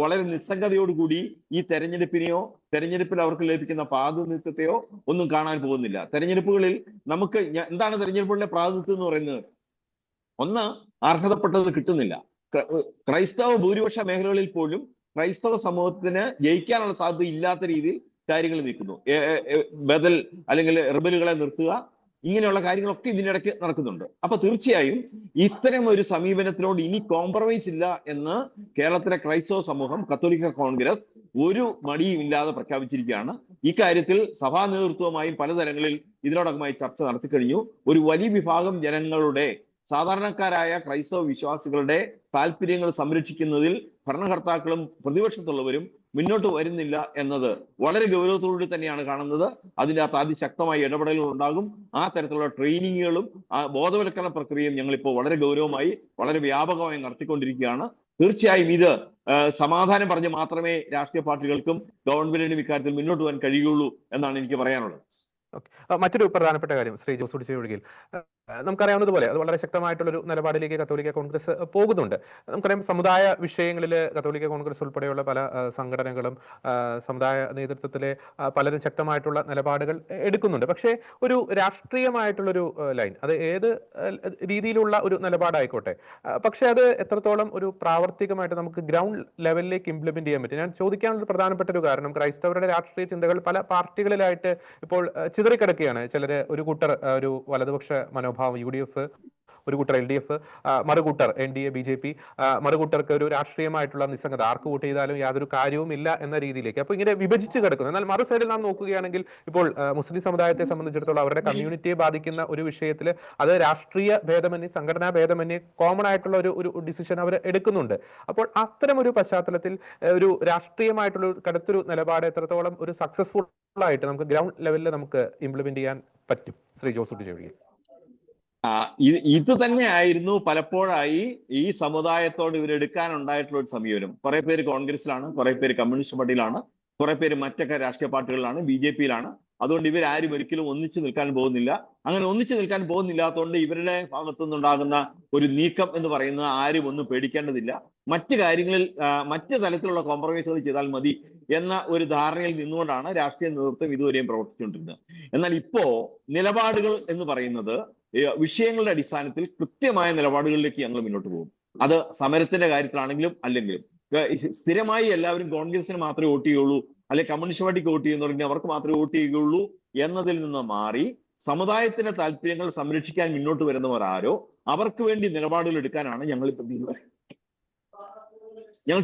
വളരെ നിസ്സംഗതയോടുകൂടി ഈ തെരഞ്ഞെടുപ്പിൽ അവർക്ക് ലഭിക്കുന്ന പ്രാതിനിധ്യത്തെയോ ഒന്നും കാണാൻ പോകുന്നില്ല. തെരഞ്ഞെടുപ്പുകളിൽ നമുക്ക് എന്താണ് തെരഞ്ഞെടുപ്പുകളിലെ പ്രാതിനിധ്യം എന്ന് പറയുന്നത്? ഒന്ന്, അർഹതപ്പെട്ടത് കിട്ടുന്നില്ല. ക്രൈസ്തവ ഭൂരിപക്ഷ മേഖലകളിൽ പോലും ക്രൈസ്തവ സമൂഹത്തിന് ജയിക്കാനുള്ള സാധ്യത ഇല്ലാത്ത രീതിയിൽ കാര്യങ്ങൾ നീക്കുന്നു. ബദൽ അല്ലെങ്കിൽ റിബലുകളെ നിർത്തുക, ഇങ്ങനെയുള്ള കാര്യങ്ങളൊക്കെ ഇതിനിടയ്ക്ക് നടക്കുന്നുണ്ട്. അപ്പൊ തീർച്ചയായും ഇത്തരം ഒരു സമീപനത്തിനോട് ഇനി കോംപ്രമൈസ് ഇല്ല എന്ന് കേരളത്തിലെ ക്രൈസ്തവ സമൂഹം, കത്തോലിക്ക കോൺഗ്രസ് ഒരു മടിയും ഇല്ലാതെ പ്രഖ്യാപിച്ചിരിക്കുകയാണ്. ഇക്കാര്യത്തിൽ സഭാ നേതൃത്വവുമായും പലതരങ്ങളിൽ ഇതിനോടകമായി ചർച്ച നടത്തിക്കഴിഞ്ഞു. ഒരു വലിയ വിഭാഗം ജനങ്ങളുടെ, സാധാരണക്കാരായ ക്രൈസ്തവ വിശ്വാസികളുടെ താല്പര്യങ്ങൾ സംരക്ഷിക്കുന്നതിൽ ഭരണകർത്താക്കളും പ്രതിപക്ഷത്തുള്ളവരും മുന്നോട്ട് വരുന്നില്ല എന്നത് വളരെ ഗൗരവത്തോടുകൂടി തന്നെയാണ് കാണുന്നത്. അതിൻ്റെ അകത്ത് അതിശക്തമായ ഇടപെടലുകൾ ഉണ്ടാകും. ആ തരത്തിലുള്ള ട്രെയിനിങ്ങുകളും ബോധവൽക്കരണ പ്രക്രിയയും ഞങ്ങളിപ്പോൾ വളരെ ഗൗരവമായി, വളരെ വ്യാപകമായി നടത്തിക്കൊണ്ടിരിക്കുകയാണ്. തീർച്ചയായും ഇത് സമാധാനം പറഞ്ഞ് മാത്രമേ രാഷ്ട്രീയ പാർട്ടികൾക്കും ഗവൺമെന്റിനും ഇക്കാര്യത്തിൽ മുന്നോട്ട് പോകാൻ കഴിയുള്ളൂ എന്നാണ് എനിക്ക് പറയാനുള്ളത്. മറ്റൊരു പ്രധാനപ്പെട്ട കാര്യം ശ്രീ ജോസൂട്ടി ഒഴികെ നമുക്കറിയാവുന്നതുപോലെ അത് വളരെ ശക്തമായിട്ടുള്ളൊരു നിലപാടിലേക്ക് കത്തോലിക്ക കോൺഗ്രസ് പോകുന്നുണ്ട്. നമുക്കറിയാം, സമുദായ വിഷയങ്ങളിൽ കത്തോലിക്ക കോൺഗ്രസ് ഉൾപ്പെടെയുള്ള പല സംഘടനകളും സമുദായ നേതൃത്വത്തിലെ പലരും ശക്തമായിട്ടുള്ള നിലപാടുകൾ എടുക്കുന്നുണ്ട്. പക്ഷേ ഒരു രാഷ്ട്രീയമായിട്ടുള്ളൊരു ലൈൻ, അത് ഏത് രീതിയിലുള്ള ഒരു നിലപാടായിക്കോട്ടെ, പക്ഷെ അത് എത്രത്തോളം ഒരു പ്രാവർത്തികമായിട്ട് നമുക്ക് ഗ്രൗണ്ട് ലെവലിലേക്ക് ഇംപ്ലിമെന്റ് ചെയ്യാൻ പറ്റും? ഞാൻ ചോദിക്കാനുള്ള പ്രധാനപ്പെട്ട ഒരു കാരണം, ക്രൈസ്തവരുടെ രാഷ്ട്രീയ ചിന്തകൾ പല പാർട്ടികളിലായിട്ട് ഇപ്പോൾ ചിതറിക്കിടക്കുകയാണ്. ചിലർ, ഒരു കൂട്ടർ ഒരു വലതുപക്ഷ മനോഭാവം UDF, ഒരു കൂട്ടർ LDF, മറുകൂട്ടർ NDA BJP, മറുകൂട്ടർക്ക് ഒരു രാഷ്ട്രീയമായിട്ടുള്ള നിസ്സംഗത, ആർക്ക് വോട്ട് ചെയ്താലും യാതൊരു കാര്യവും ഇല്ല എന്ന രീതിയിലേക്ക്. അപ്പൊ ഇങ്ങനെ വിഭജിച്ച് കിടക്കുന്നു. എന്നാൽ മറു സൈഡിൽ നാം നോക്കുകയാണെങ്കിൽ ഇപ്പോൾ മുസ്ലിം സമുദായത്തെ സംബന്ധിച്ചിടത്തോളം അവരുടെ കമ്മ്യൂണിറ്റിയെ ബാധിക്കുന്ന ഒരു വിഷയത്തിൽ അത് രാഷ്ട്രീയ ഭേദമന്യേ, സംഘടനാ ഭേദമന്യേ കോമൺ ആയിട്ടുള്ള ഒരു ഡിസിഷൻ അവർ എടുക്കുന്നുണ്ട്. അപ്പോൾ അത്തരം ഒരു പശ്ചാത്തലത്തിൽ ഒരു രാഷ്ട്രീയമായിട്ടുള്ള കടുത്തൊരു നിലപാട് എത്രത്തോളം ഒരു സക്സസ്ഫുൾ ആയിട്ട് നമുക്ക് ഗ്രൗണ്ട് ലെവലിൽ നമുക്ക് ഇംപ്ലിമെന്റ് ചെയ്യാൻ പറ്റും ശ്രീ ജോസൂട്ടി ചെവിയിൽ? ഇത് തന്നെയായിരുന്നു പലപ്പോഴായി ഈ സമുദായത്തോട് ഇവരെടുക്കാനുണ്ടായിട്ടുള്ള ഒരു സമീപനം. കുറെ പേര് കോൺഗ്രസിലാണ്, കുറെ പേര് കമ്മ്യൂണിസ്റ്റ് പാർട്ടിയിലാണ്, കുറെ പേര് മറ്റൊക്കെ രാഷ്ട്രീയ പാർട്ടികളിലാണ്, BJPയിലാണ്. അതുകൊണ്ട് ഇവരാരും ഒരിക്കലും ഒന്നിച്ചു നിൽക്കാൻ പോകുന്നില്ല. അങ്ങനെ ഒന്നിച്ചു നിൽക്കാൻ പോകുന്നില്ലാത്തതുകൊണ്ട് ഇവരുടെ ഭാഗത്തു നിന്നുണ്ടാകുന്ന ഒരു നീക്കം എന്ന് പറയുന്നത് ആരും ഒന്നും പേടിക്കേണ്ടതില്ല. മറ്റു കാര്യങ്ങളിൽ മറ്റു തലത്തിലുള്ള കോംപ്രമൈസുകൾ ചെയ്താൽ മതി എന്ന ഒരു ധാരണയിൽ നിന്നുകൊണ്ടാണ് രാഷ്ട്രീയ നേതൃത്വം ഇതുവരെയും പ്രവർത്തിച്ചുകൊണ്ടിരുന്നത്. എന്നാൽ ഇപ്പോ നിലപാടുകൾ എന്ന് പറയുന്നത് വിഷയങ്ങളുടെ അടിസ്ഥാനത്തിൽ കൃത്യമായ നിലപാടുകളിലേക്ക് ഞങ്ങൾ മുന്നോട്ട് പോകും. അത് സമരത്തിന്റെ കാര്യത്തിലാണെങ്കിലും അല്ലെങ്കിലും. സ്ഥിരമായി എല്ലാവരും കോൺഗ്രസിന് മാത്രമേ വോട്ട് ചെയ്യുള്ളൂ, അല്ലെ കമ്മ്യൂണിസ്റ്റ് പാർട്ടിക്ക് വോട്ട് ചെയ്യുന്നവർക്ക് അവർക്ക് മാത്രമേ വോട്ട് ചെയ്യുകയുള്ളൂ എന്നതിൽ നിന്ന് മാറി സമുദായത്തിന്റെ താല്പര്യങ്ങൾ സംരക്ഷിക്കാൻ മുന്നോട്ട് വരുന്നവർ ആരോ അവർക്ക് വേണ്ടി നിലപാടുകൾ എടുക്കാനാണ് ഞങ്ങൾ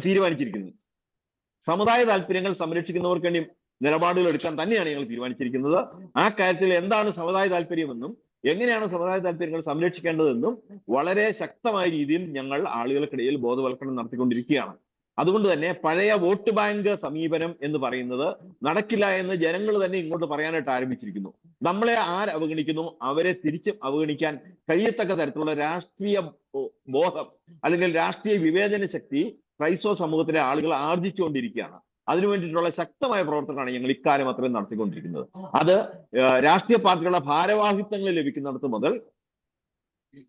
തീരുമാനിച്ചിരിക്കുന്നത്. സമുദായ താല്പര്യങ്ങൾ സംരക്ഷിക്കുന്നവർക്ക് വേണ്ടി നിലപാടുകൾ എടുക്കാൻ തന്നെയാണ് ഞങ്ങൾ തീരുമാനിച്ചിരിക്കുന്നത്. ആ കാര്യത്തിൽ എന്താണ് സമുദായ താല്പര്യമെന്നും എങ്ങനെയാണ് സമുദായ താല്പര്യങ്ങൾ സംരക്ഷിക്കേണ്ടതെന്നും വളരെ ശക്തമായ രീതിയിൽ ഞങ്ങൾ ആളുകൾക്കിടയിൽ ബോധവൽക്കരണം നടത്തിക്കൊണ്ടിരിക്കുകയാണ്. അതുകൊണ്ട് തന്നെ പഴയ വോട്ട് ബാങ്ക് സമീപനം എന്ന് പറയുന്നത് നടക്കില്ല എന്ന് ജനങ്ങൾ തന്നെ ഇങ്ങോട്ട് പറയാനായിട്ട് ആരംഭിച്ചിരിക്കുന്നു. നമ്മളെ ആര് അവഗണിക്കുന്നു അവരെ തിരിച്ച് അവഗണിക്കാൻ കഴിയത്തക്ക തരത്തിലുള്ള രാഷ്ട്രീയ ബോധം അല്ലെങ്കിൽ രാഷ്ട്രീയ വിവേചന ശക്തി ക്രൈസ്തവ സമൂഹത്തിലെ ആളുകൾ ആർജിച്ചുകൊണ്ടിരിക്കുകയാണ്. അതിനു വേണ്ടിയിട്ടുള്ള ശക്തമായ പ്രവർത്തനമാണ് ഞങ്ങൾ ഇക്കാലം അത്രയും നടത്തിക്കൊണ്ടിരിക്കുന്നത്. അത് രാഷ്ട്രീയ പാർട്ടികളുടെ ഭാരവാഹിത്വങ്ങൾ ലഭിക്കുന്നിടത്ത് മുതൽ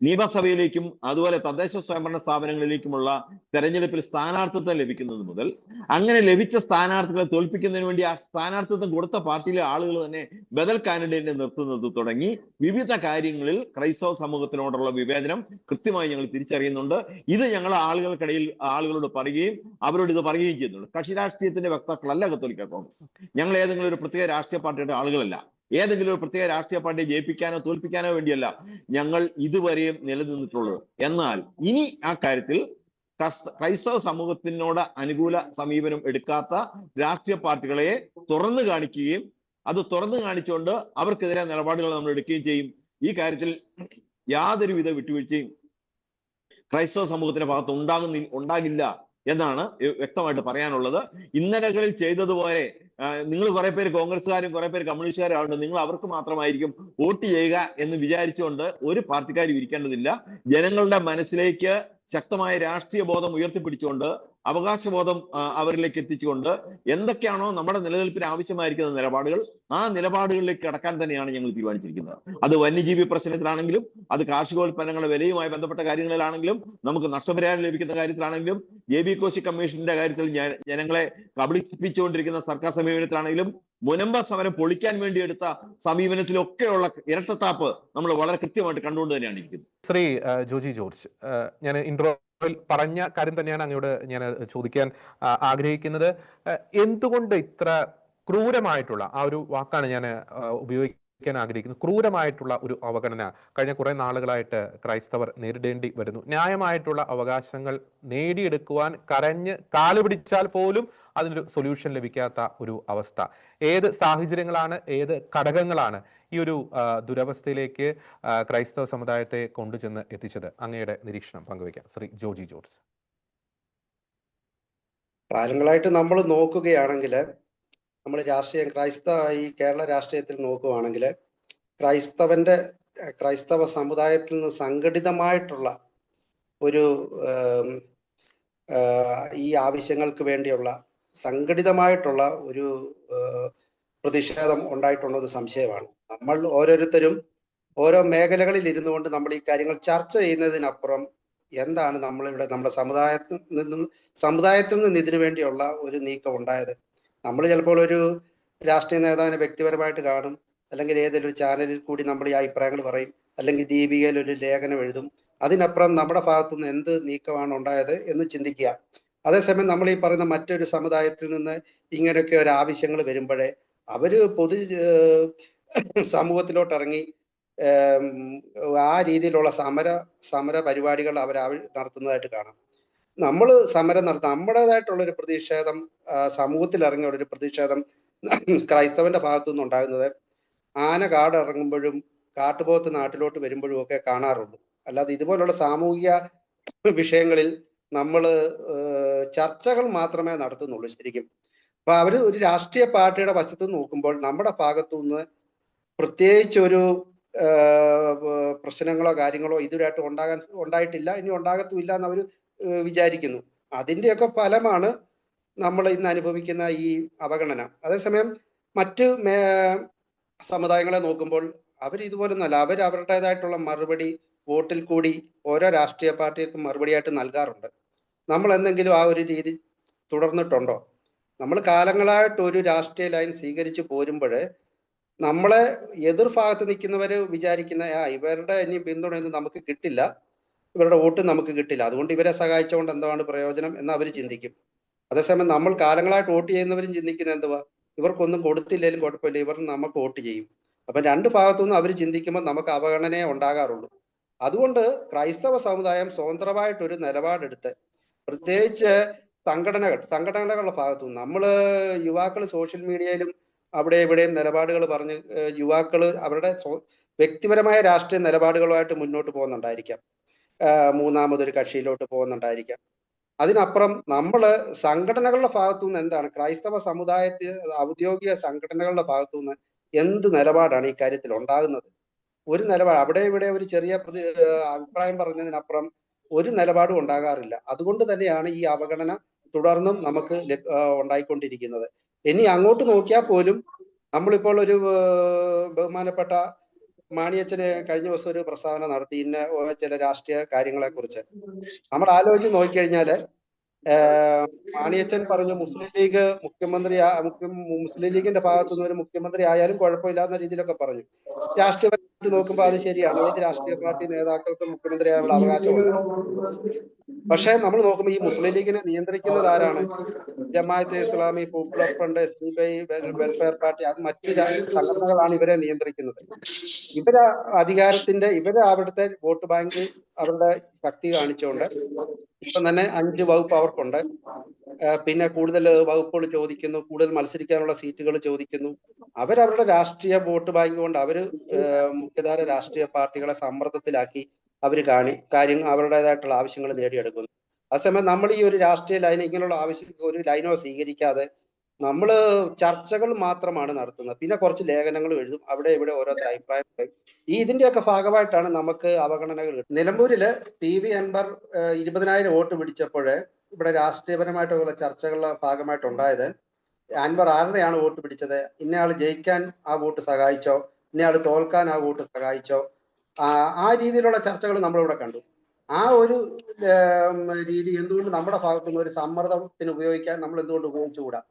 നിയമസഭയിലേക്കും അതുപോലെ തദ്ദേശ സ്വയംഭരണ സ്ഥാപനങ്ങളിലേക്കുമുള്ള തെരഞ്ഞെടുപ്പിൽ സ്ഥാനാർത്ഥിത്വം ലഭിക്കുന്നത് മുതൽ അങ്ങനെ ലഭിച്ച സ്ഥാനാർത്ഥികളെ തോൽപ്പിക്കുന്നതിന് വേണ്ടി ആ സ്ഥാനാർത്ഥിത്വം കൊടുത്ത പാർട്ടിയിലെ ആളുകൾ തന്നെ ബദൽ കാൻഡിഡേറ്റിനെ നിർത്തുന്നത് തുടങ്ങി വിവിധ കാര്യങ്ങളിൽ ക്രൈസ്തവ സമൂഹത്തിനോടുള്ള വിവേചനം കൃത്യമായി ഞങ്ങൾ തിരിച്ചറിയുന്നുണ്ട്. ഇത് ഞങ്ങൾ ആളുകൾക്കിടയിൽ ആളുകളോട് പറയുകയും അവരോട് ഇത് പറയുകയും ചെയ്യുന്നുണ്ട്. കക്ഷി രാഷ്ട്രീയത്തിന്റെ വക്താക്കളല്ല കത്തോലിക്ക കോൺഗ്രസ്. ഞങ്ങൾ ഏതെങ്കിലും ഒരു പ്രത്യേക രാഷ്ട്രീയ പാർട്ടിയുടെ ആളുകളല്ല. ഏതെങ്കിലും ഒരു പ്രത്യേക രാഷ്ട്രീയ പാർട്ടിയെ ജയിപ്പിക്കാനോ തോൽപ്പിക്കാനോ വേണ്ടിയല്ല ഞങ്ങൾ ഇതുവരെയും നിലനിന്നിട്ടുള്ളത്. എന്നാൽ ഇനി ആ കാര്യത്തിൽ ക്രൈസ്തവ സമൂഹത്തിനോട് അനുകൂല സമീപനം എടുക്കാത്ത രാഷ്ട്രീയ പാർട്ടികളെ തുറന്നു കാണിക്കുകയും അത് തുറന്നു കാണിച്ചുകൊണ്ട് അവർക്കെതിരെ നിലപാടുകൾ നമ്മൾ എടുക്കുകയും ചെയ്യും. ഈ കാര്യത്തിൽ യാതൊരുവിധ വിട്ടുവീഴ്ചയും ക്രൈസ്തവ സമൂഹത്തിന്റെ ഭാഗത്ത് ഉണ്ടാകില്ല എന്നാണ് വ്യക്തമായിട്ട് പറയാനുള്ളത്. ഇന്നലകളിൽ ചെയ്തതുപോലെ നിങ്ങൾ കുറെ പേര് കോൺഗ്രസ്സുകാരും കുറെ പേര് കമ്മ്യൂണിസ്റ്റുകാരും ആവുന്നുണ്ട്, നിങ്ങൾ അവർക്ക് മാത്രമായിരിക്കും വോട്ട് ചെയ്യുക എന്ന് വിചാരിച്ചുകൊണ്ട് ഒരു പാർട്ടിക്കാരും ഇരിക്കേണ്ടതില്ല. ജനങ്ങളുടെ മനസ്സിലേക്ക് ശക്തമായ രാഷ്ട്രീയ ബോധം ഉയർത്തിപ്പിടിച്ചുകൊണ്ട് അവകാശബോധം അവരിലേക്ക് എത്തിച്ചുകൊണ്ട് എന്തൊക്കെയാണോ നമ്മുടെ നിലനിൽപ്പിന് ആവശ്യമായിരിക്കുന്ന നിലപാടുകൾ ആ നിലപാടുകളിലേക്ക് കടക്കാൻ തന്നെയാണ് ഞങ്ങൾ തീരുമാനിച്ചിരിക്കുന്നത്. അത് വന്യജീവി പ്രശ്നത്തിലാണെങ്കിലും അത് കാർഷികോൽപ്പന്നങ്ങളുടെ വിലയുമായി ബന്ധപ്പെട്ട കാര്യങ്ങളിലാണെങ്കിലും നമുക്ക് നഷ്ടപരിഹാരം ലഭിക്കുന്ന കാര്യത്തിലാണെങ്കിലും JB കോശി കമ്മീഷന്റെ കാര്യത്തിൽ ജനങ്ങളെ കബളിപ്പിച്ചുകൊണ്ടിരിക്കുന്ന സർക്കാർ സമീപനത്തിലാണെങ്കിലും മുനമ്പ സമരം പൊളിക്കാൻ വേണ്ടി എടുത്ത സമീപനത്തിലൊക്കെയുള്ള ഇരട്ടത്താപ്പ് നമ്മൾ വളരെ കൃത്യമായിട്ട് കണ്ടുകൊണ്ട് തന്നെയാണ് ഇരിക്കുന്നത്. ശ്രീ ജോജി ജോർജ്, ഞാൻ ഇൻട്രോയിൽ പറഞ്ഞ കാര്യം തന്നെയാണ് അങ്ങയോട് ഞാൻ ചോദിക്കാൻ ആഗ്രഹിക്കുന്നത്. എന്തുകൊണ്ട് ഇത്ര ക്രൂരമായിട്ടുള്ള ആ ഒരു വാക്കാണ് ഞാൻ ഉപയോഗിക്കാൻ ആഗ്രഹിക്കുന്നത്, ക്രൂരമായിട്ടുള്ള ഒരു അവഗണന കഴിഞ്ഞ കുറെ നാളുകളായിട്ട് ക്രൈസ്തവർ നേരിടേണ്ടി വരുന്നു? ന്യായമായിട്ടുള്ള അവകാശങ്ങൾ നേടിയെടുക്കുവാൻ കരഞ്ഞ് കാലുപിടിച്ചാൽ പോലും അതിനൊരു സൊല്യൂഷൻ ലഭിക്കാത്ത ഒരു അവസ്ഥ. ഏത് സാഹചര്യങ്ങളാണ്, ഏത് ഘടകങ്ങളാണ് ഈ ഒരു ദുരവസ്ഥയിലേക്ക് ക്രൈസ്തവ സമുദായത്തെ കൊണ്ടുചെന്ന് എത്തിച്ചത്? അങ്ങയുടെ നിരീക്ഷണം പങ്കുവയ്ക്കാം ശ്രീ ജോജി ജോർജ്. കാലങ്ങളായിട്ട് നമ്മൾ നോക്കുകയാണെങ്കിൽ, നമ്മൾ രാഷ്ട്രീയം ഈ കേരള രാഷ്ട്രീയത്തിൽ നോക്കുകയാണെങ്കിൽ ക്രൈസ്തവ സമുദായത്തിൽ നിന്ന് സംഘടിതമായിട്ടുള്ള ഒരു ഈ ആവശ്യങ്ങൾക്ക് വേണ്ടിയുള്ള സംഘടിതമായിട്ടുള്ള ഒരു പ്രതിഷേധം ഉണ്ടായിട്ടുള്ളത് സന്ദേഹമാണ്. നമ്മൾ ഓരോരുത്തരും ഓരോ മേഖലകളിൽ ഇരുന്നു കൊണ്ട് നമ്മൾ ഈ കാര്യങ്ങൾ ചർച്ച ചെയ്യുന്നതിനപ്പുറം എന്താണ് നമ്മളിവിടെ നമ്മുടെ സമുദായത്തിൽ നിന്ന് ഇതിനു വേണ്ടിയുള്ള ഒരു നീക്കം ഉണ്ടായത്? നമ്മൾ ചിലപ്പോൾ ഒരു രാഷ്ട്രീയ നേതാവിനെ വ്യക്തിപരമായിട്ട് കാണും, അല്ലെങ്കിൽ ഏതെങ്കിലും ഒരു ചാനലിൽ കൂടി നമ്മൾ ഈ അഭിപ്രായങ്ങൾ പറയും, അല്ലെങ്കിൽ ദീപികയിൽ ഒരു ലേഖനം എഴുതും. അതിനപ്പുറം നമ്മുടെ ഭാഗത്തുനിന്ന് എന്ത് നീക്കമാണ് ഉണ്ടായത് എന്ന് ചിന്തിക്കുക. അതേസമയം നമ്മൾ ഈ പറയുന്ന മറ്റൊരു സമുദായത്തിൽ നിന്ന് ഇങ്ങനെയൊക്കെ ഒരു ആവശ്യങ്ങൾ വരുമ്പോഴേ അവര് സമൂഹത്തിലോട്ട് ഇറങ്ങി ആ രീതിയിലുള്ള സമര പരിപാടികൾ അവർ നടത്തുന്നതായിട്ട് കാണാം. നമ്മൾ സമരം നടത്താം, നമ്മുടേതായിട്ടുള്ളൊരു പ്രതിഷേധം, സമൂഹത്തിൽ ഇറങ്ങിയ ഒരു പ്രതിഷേധം ക്രൈസ്തവന്റെ ഭാഗത്തുനിന്ന് ഉണ്ടാകുന്നത് ആന കാടിറങ്ങുമ്പോഴും കാട്ടുപോത്ത് നാട്ടിലോട്ട് വരുമ്പോഴും ഒക്കെ കാണാറുള്ളൂ. അല്ലാതെ ഇതുപോലുള്ള സാമൂഹിക വിഷയങ്ങളിൽ നമ്മൾ ചർച്ചകൾ മാത്രമേ നടത്തുന്നുള്ളൂ ശരിക്കും. അപ്പൊ അവര് ഒരു രാഷ്ട്രീയ പാർട്ടിയുടെ വശത്ത് നോക്കുമ്പോൾ നമ്മുടെ ഭാഗത്തുനിന്ന് പ്രത്യേകിച്ച് ഒരു പ്രശ്നങ്ങളോ കാര്യങ്ങളോ ഇതുവരെയായിട്ട് ഉണ്ടായിട്ടില്ല, ഇനി ഉണ്ടാകത്തുമില്ല എന്ന് അവർ വിചാരിക്കുന്നു. അതിൻ്റെയൊക്കെ ഫലമാണ് നമ്മൾ ഇന്ന് അനുഭവിക്കുന്ന ഈ അവഗണന. അതേസമയം മറ്റ് സമുദായങ്ങളെ നോക്കുമ്പോൾ അവർ ഇതുപോലൊന്നുമല്ല. അവർ അവരുടേതായിട്ടുള്ള മറുപടി വോട്ടിൽ കൂടി ഓരോ രാഷ്ട്രീയ പാർട്ടികൾക്കും മറുപടിയായിട്ട് നൽകാറുണ്ട്. നമ്മൾ എന്തെങ്കിലും ആ ഒരു രീതി തുടർന്നിട്ടുണ്ടോ? നമ്മൾ കാലങ്ങളായിട്ട് ഒരു രാഷ്ട്രീയ ലൈൻ സ്വീകരിച്ച് പോരുമ്പോൾ നമ്മളെ എതിർഭാഗത്ത് നിൽക്കുന്നവർ വിചാരിക്കുന്ന ഇവരുടെ ഇനി പിന്തുണയൊന്നും നമുക്ക് കിട്ടില്ല, ഇവരുടെ വോട്ട് നമുക്ക് കിട്ടില്ല, അതുകൊണ്ട് ഇവരെ സഹായിച്ചുകൊണ്ട് എന്താണ് പ്രയോജനം എന്ന് അവർ ചിന്തിക്കും. അതേസമയം നമ്മൾ കാലങ്ങളായിട്ട് വോട്ട് ചെയ്യുന്നവരും ചിന്തിക്കുന്നത് എന്തുവാ, ഇവർക്കൊന്നും കൊടുത്തില്ലെങ്കിലും കുഴപ്പമില്ല, ഇവർ നമുക്ക് വോട്ട് ചെയ്യും. അപ്പം രണ്ട് ഭാഗത്തുനിന്നും അവർ ചിന്തിക്കുമ്പോൾ നമുക്ക് അവഗണനയെ ഉണ്ടാകാറുള്ളൂ. അതുകൊണ്ട് ക്രൈസ്തവ സമുദായം സ്വതന്ത്രമായിട്ടൊരു നിലപാടെടുത്ത്, പ്രത്യേകിച്ച് സംഘടനകളുടെ ഭാഗത്തുനിന്ന് നമ്മൾ യുവാക്കൾ സോഷ്യൽ മീഡിയയിലും അവിടെ ഇവിടെയും നിലപാടുകൾ പറഞ്ഞ് യുവാക്കൾ അവരുടെ വ്യക്തിപരമായ രാഷ്ട്രീയ നിലപാടുകളുമായിട്ട് മുന്നോട്ട് പോകുന്നുണ്ടായിരിക്കാം, മൂന്നാമതൊരു കക്ഷിയിലോട്ട് പോകുന്നുണ്ടായിരിക്കാം. അതിനപ്പുറം നമ്മള് സംഘടനകളുടെ ഭാഗത്തു നിന്ന് എന്താണ് ക്രൈസ്തവ സമുദായത്തിൽ ഔദ്യോഗിക സംഘടനകളുടെ ഭാഗത്തു നിന്ന് എന്ത് നിലപാടാണ് ഈ കാര്യത്തിൽ ഉണ്ടാകുന്നത്? ഒരു നിലപാട് അവിടെ ഇവിടെ ഒരു ചെറിയ അഭിപ്രായം പറഞ്ഞതിനപ്പുറം ഒരു നിലപാടും ഉണ്ടാകാറില്ല. അതുകൊണ്ട് തന്നെയാണ് ഈ അവഗണന തുടർന്നും നമുക്ക് ഉണ്ടായിക്കൊണ്ടിരിക്കുന്നത്. ഇനി അങ്ങോട്ട് നോക്കിയാൽ പോലും നമ്മളിപ്പോൾ ഒരു ബഹുമാനപ്പെട്ട മാണിയച്ചന് കഴിഞ്ഞ ദിവസം ഒരു പ്രസ്താവന നടത്തി ചില രാഷ്ട്രീയ കാര്യങ്ങളെ കുറിച്ച്. നമ്മൾ ആലോചിച്ച് നോക്കിക്കഴിഞ്ഞാല് മാണിയച്ചൻ പറഞ്ഞു മുസ്ലിം ലീഗ് മുസ്ലിം ലീഗിന്റെ ഭാഗത്തുനിന്ന് ഒരു മുഖ്യമന്ത്രി ആയാലും കുഴപ്പമില്ലാന്ന രീതിയിലൊക്കെ പറഞ്ഞു. രാഷ്ട്രീയപരമായിട്ട് നോക്കുമ്പോൾ അത് ശരിയാണ്. ഏത് രാഷ്ട്രീയ പാർട്ടി നേതാക്കൾക്കും മുഖ്യമന്ത്രി ആകാനുള്ള അവകാശമുണ്ട്. പക്ഷെ നമ്മൾ നോക്കുമ്പോൾ ഈ മുസ്ലിം ലീഗിനെ നിയന്ത്രിക്കുന്നത് ആരാണ്? Jamaat-e Islami, Popular Front, SDPI, Welfare Party, അത് മറ്റു സംഘടനകളാണ് ഇവരെ നിയന്ത്രിക്കുന്നത്. ഇവര് അവിടുത്തെ വോട്ട് ബാങ്ക് അവരുടെ ശക്തി കാണിച്ചുകൊണ്ട് ഇപ്പം തന്നെ 5 വകുപ്പ് അവർക്കുണ്ട്. പിന്നെ കൂടുതൽ വകുപ്പുകൾ ചോദിക്കുന്നു, കൂടുതൽ മത്സരിക്കാനുള്ള സീറ്റുകൾ ചോദിക്കുന്നു. അവരവരുടെ രാഷ്ട്രീയ വോട്ട് ബാങ്ക് കൊണ്ട് അവര് മുഖ്യധാര രാഷ്ട്രീയ പാർട്ടികളെ സമ്മർദ്ദത്തിലാക്കി അവര് അവരുടേതായിട്ടുള്ള ആവശ്യങ്ങൾ നേടിയെടുക്കുന്നു. അതേസമയം നമ്മൾ ഈ ഒരു രാഷ്ട്രീയ ലൈൻ ഇങ്ങനെയുള്ള ഒരു ലൈനോ സ്വീകരിക്കാതെ നമ്മള് ചർച്ചകൾ മാത്രമാണ് നടത്തുന്നത്. പിന്നെ കുറച്ച് ലേഖനങ്ങൾ എഴുതും, അവിടെ ഇവിടെ ഓരോരുത്തർ അഭിപ്രായം പറയും. ഇതിന്റെയൊക്കെ ഭാഗമായിട്ടാണ് നമുക്ക് അവഗണനകൾ. നിലമ്പൂരില് PV അൻവർ 20,000 വോട്ട് പിടിച്ചപ്പോൾ ഇവിടെ രാഷ്ട്രീയപരമായിട്ടുള്ള ചർച്ചകളുടെ ഭാഗമായിട്ടുണ്ടായത് അൻവർ ആരുടെയാണ് വോട്ട് പിടിച്ചത്, ഇന്നയാൾ ജയിക്കാൻ ആ വോട്ട് സഹായിച്ചോ, ഇന്നയാൾ തോൽക്കാൻ ആ വോട്ട് സഹായിച്ചോ, ആ രീതിയിലുള്ള ചർച്ചകൾ നമ്മളിവിടെ കണ്ടു. ആ ഒരു രീതി എന്തുകൊണ്ട് നമ്മുടെ ഭാഗത്തുനിന്ന് ഒരു സമ്മർദ്ദത്തിന് ഉപയോഗിക്കാൻ നമ്മൾ എന്തുകൊണ്ട് ഉപയോഗിച്ചുകൂടാ?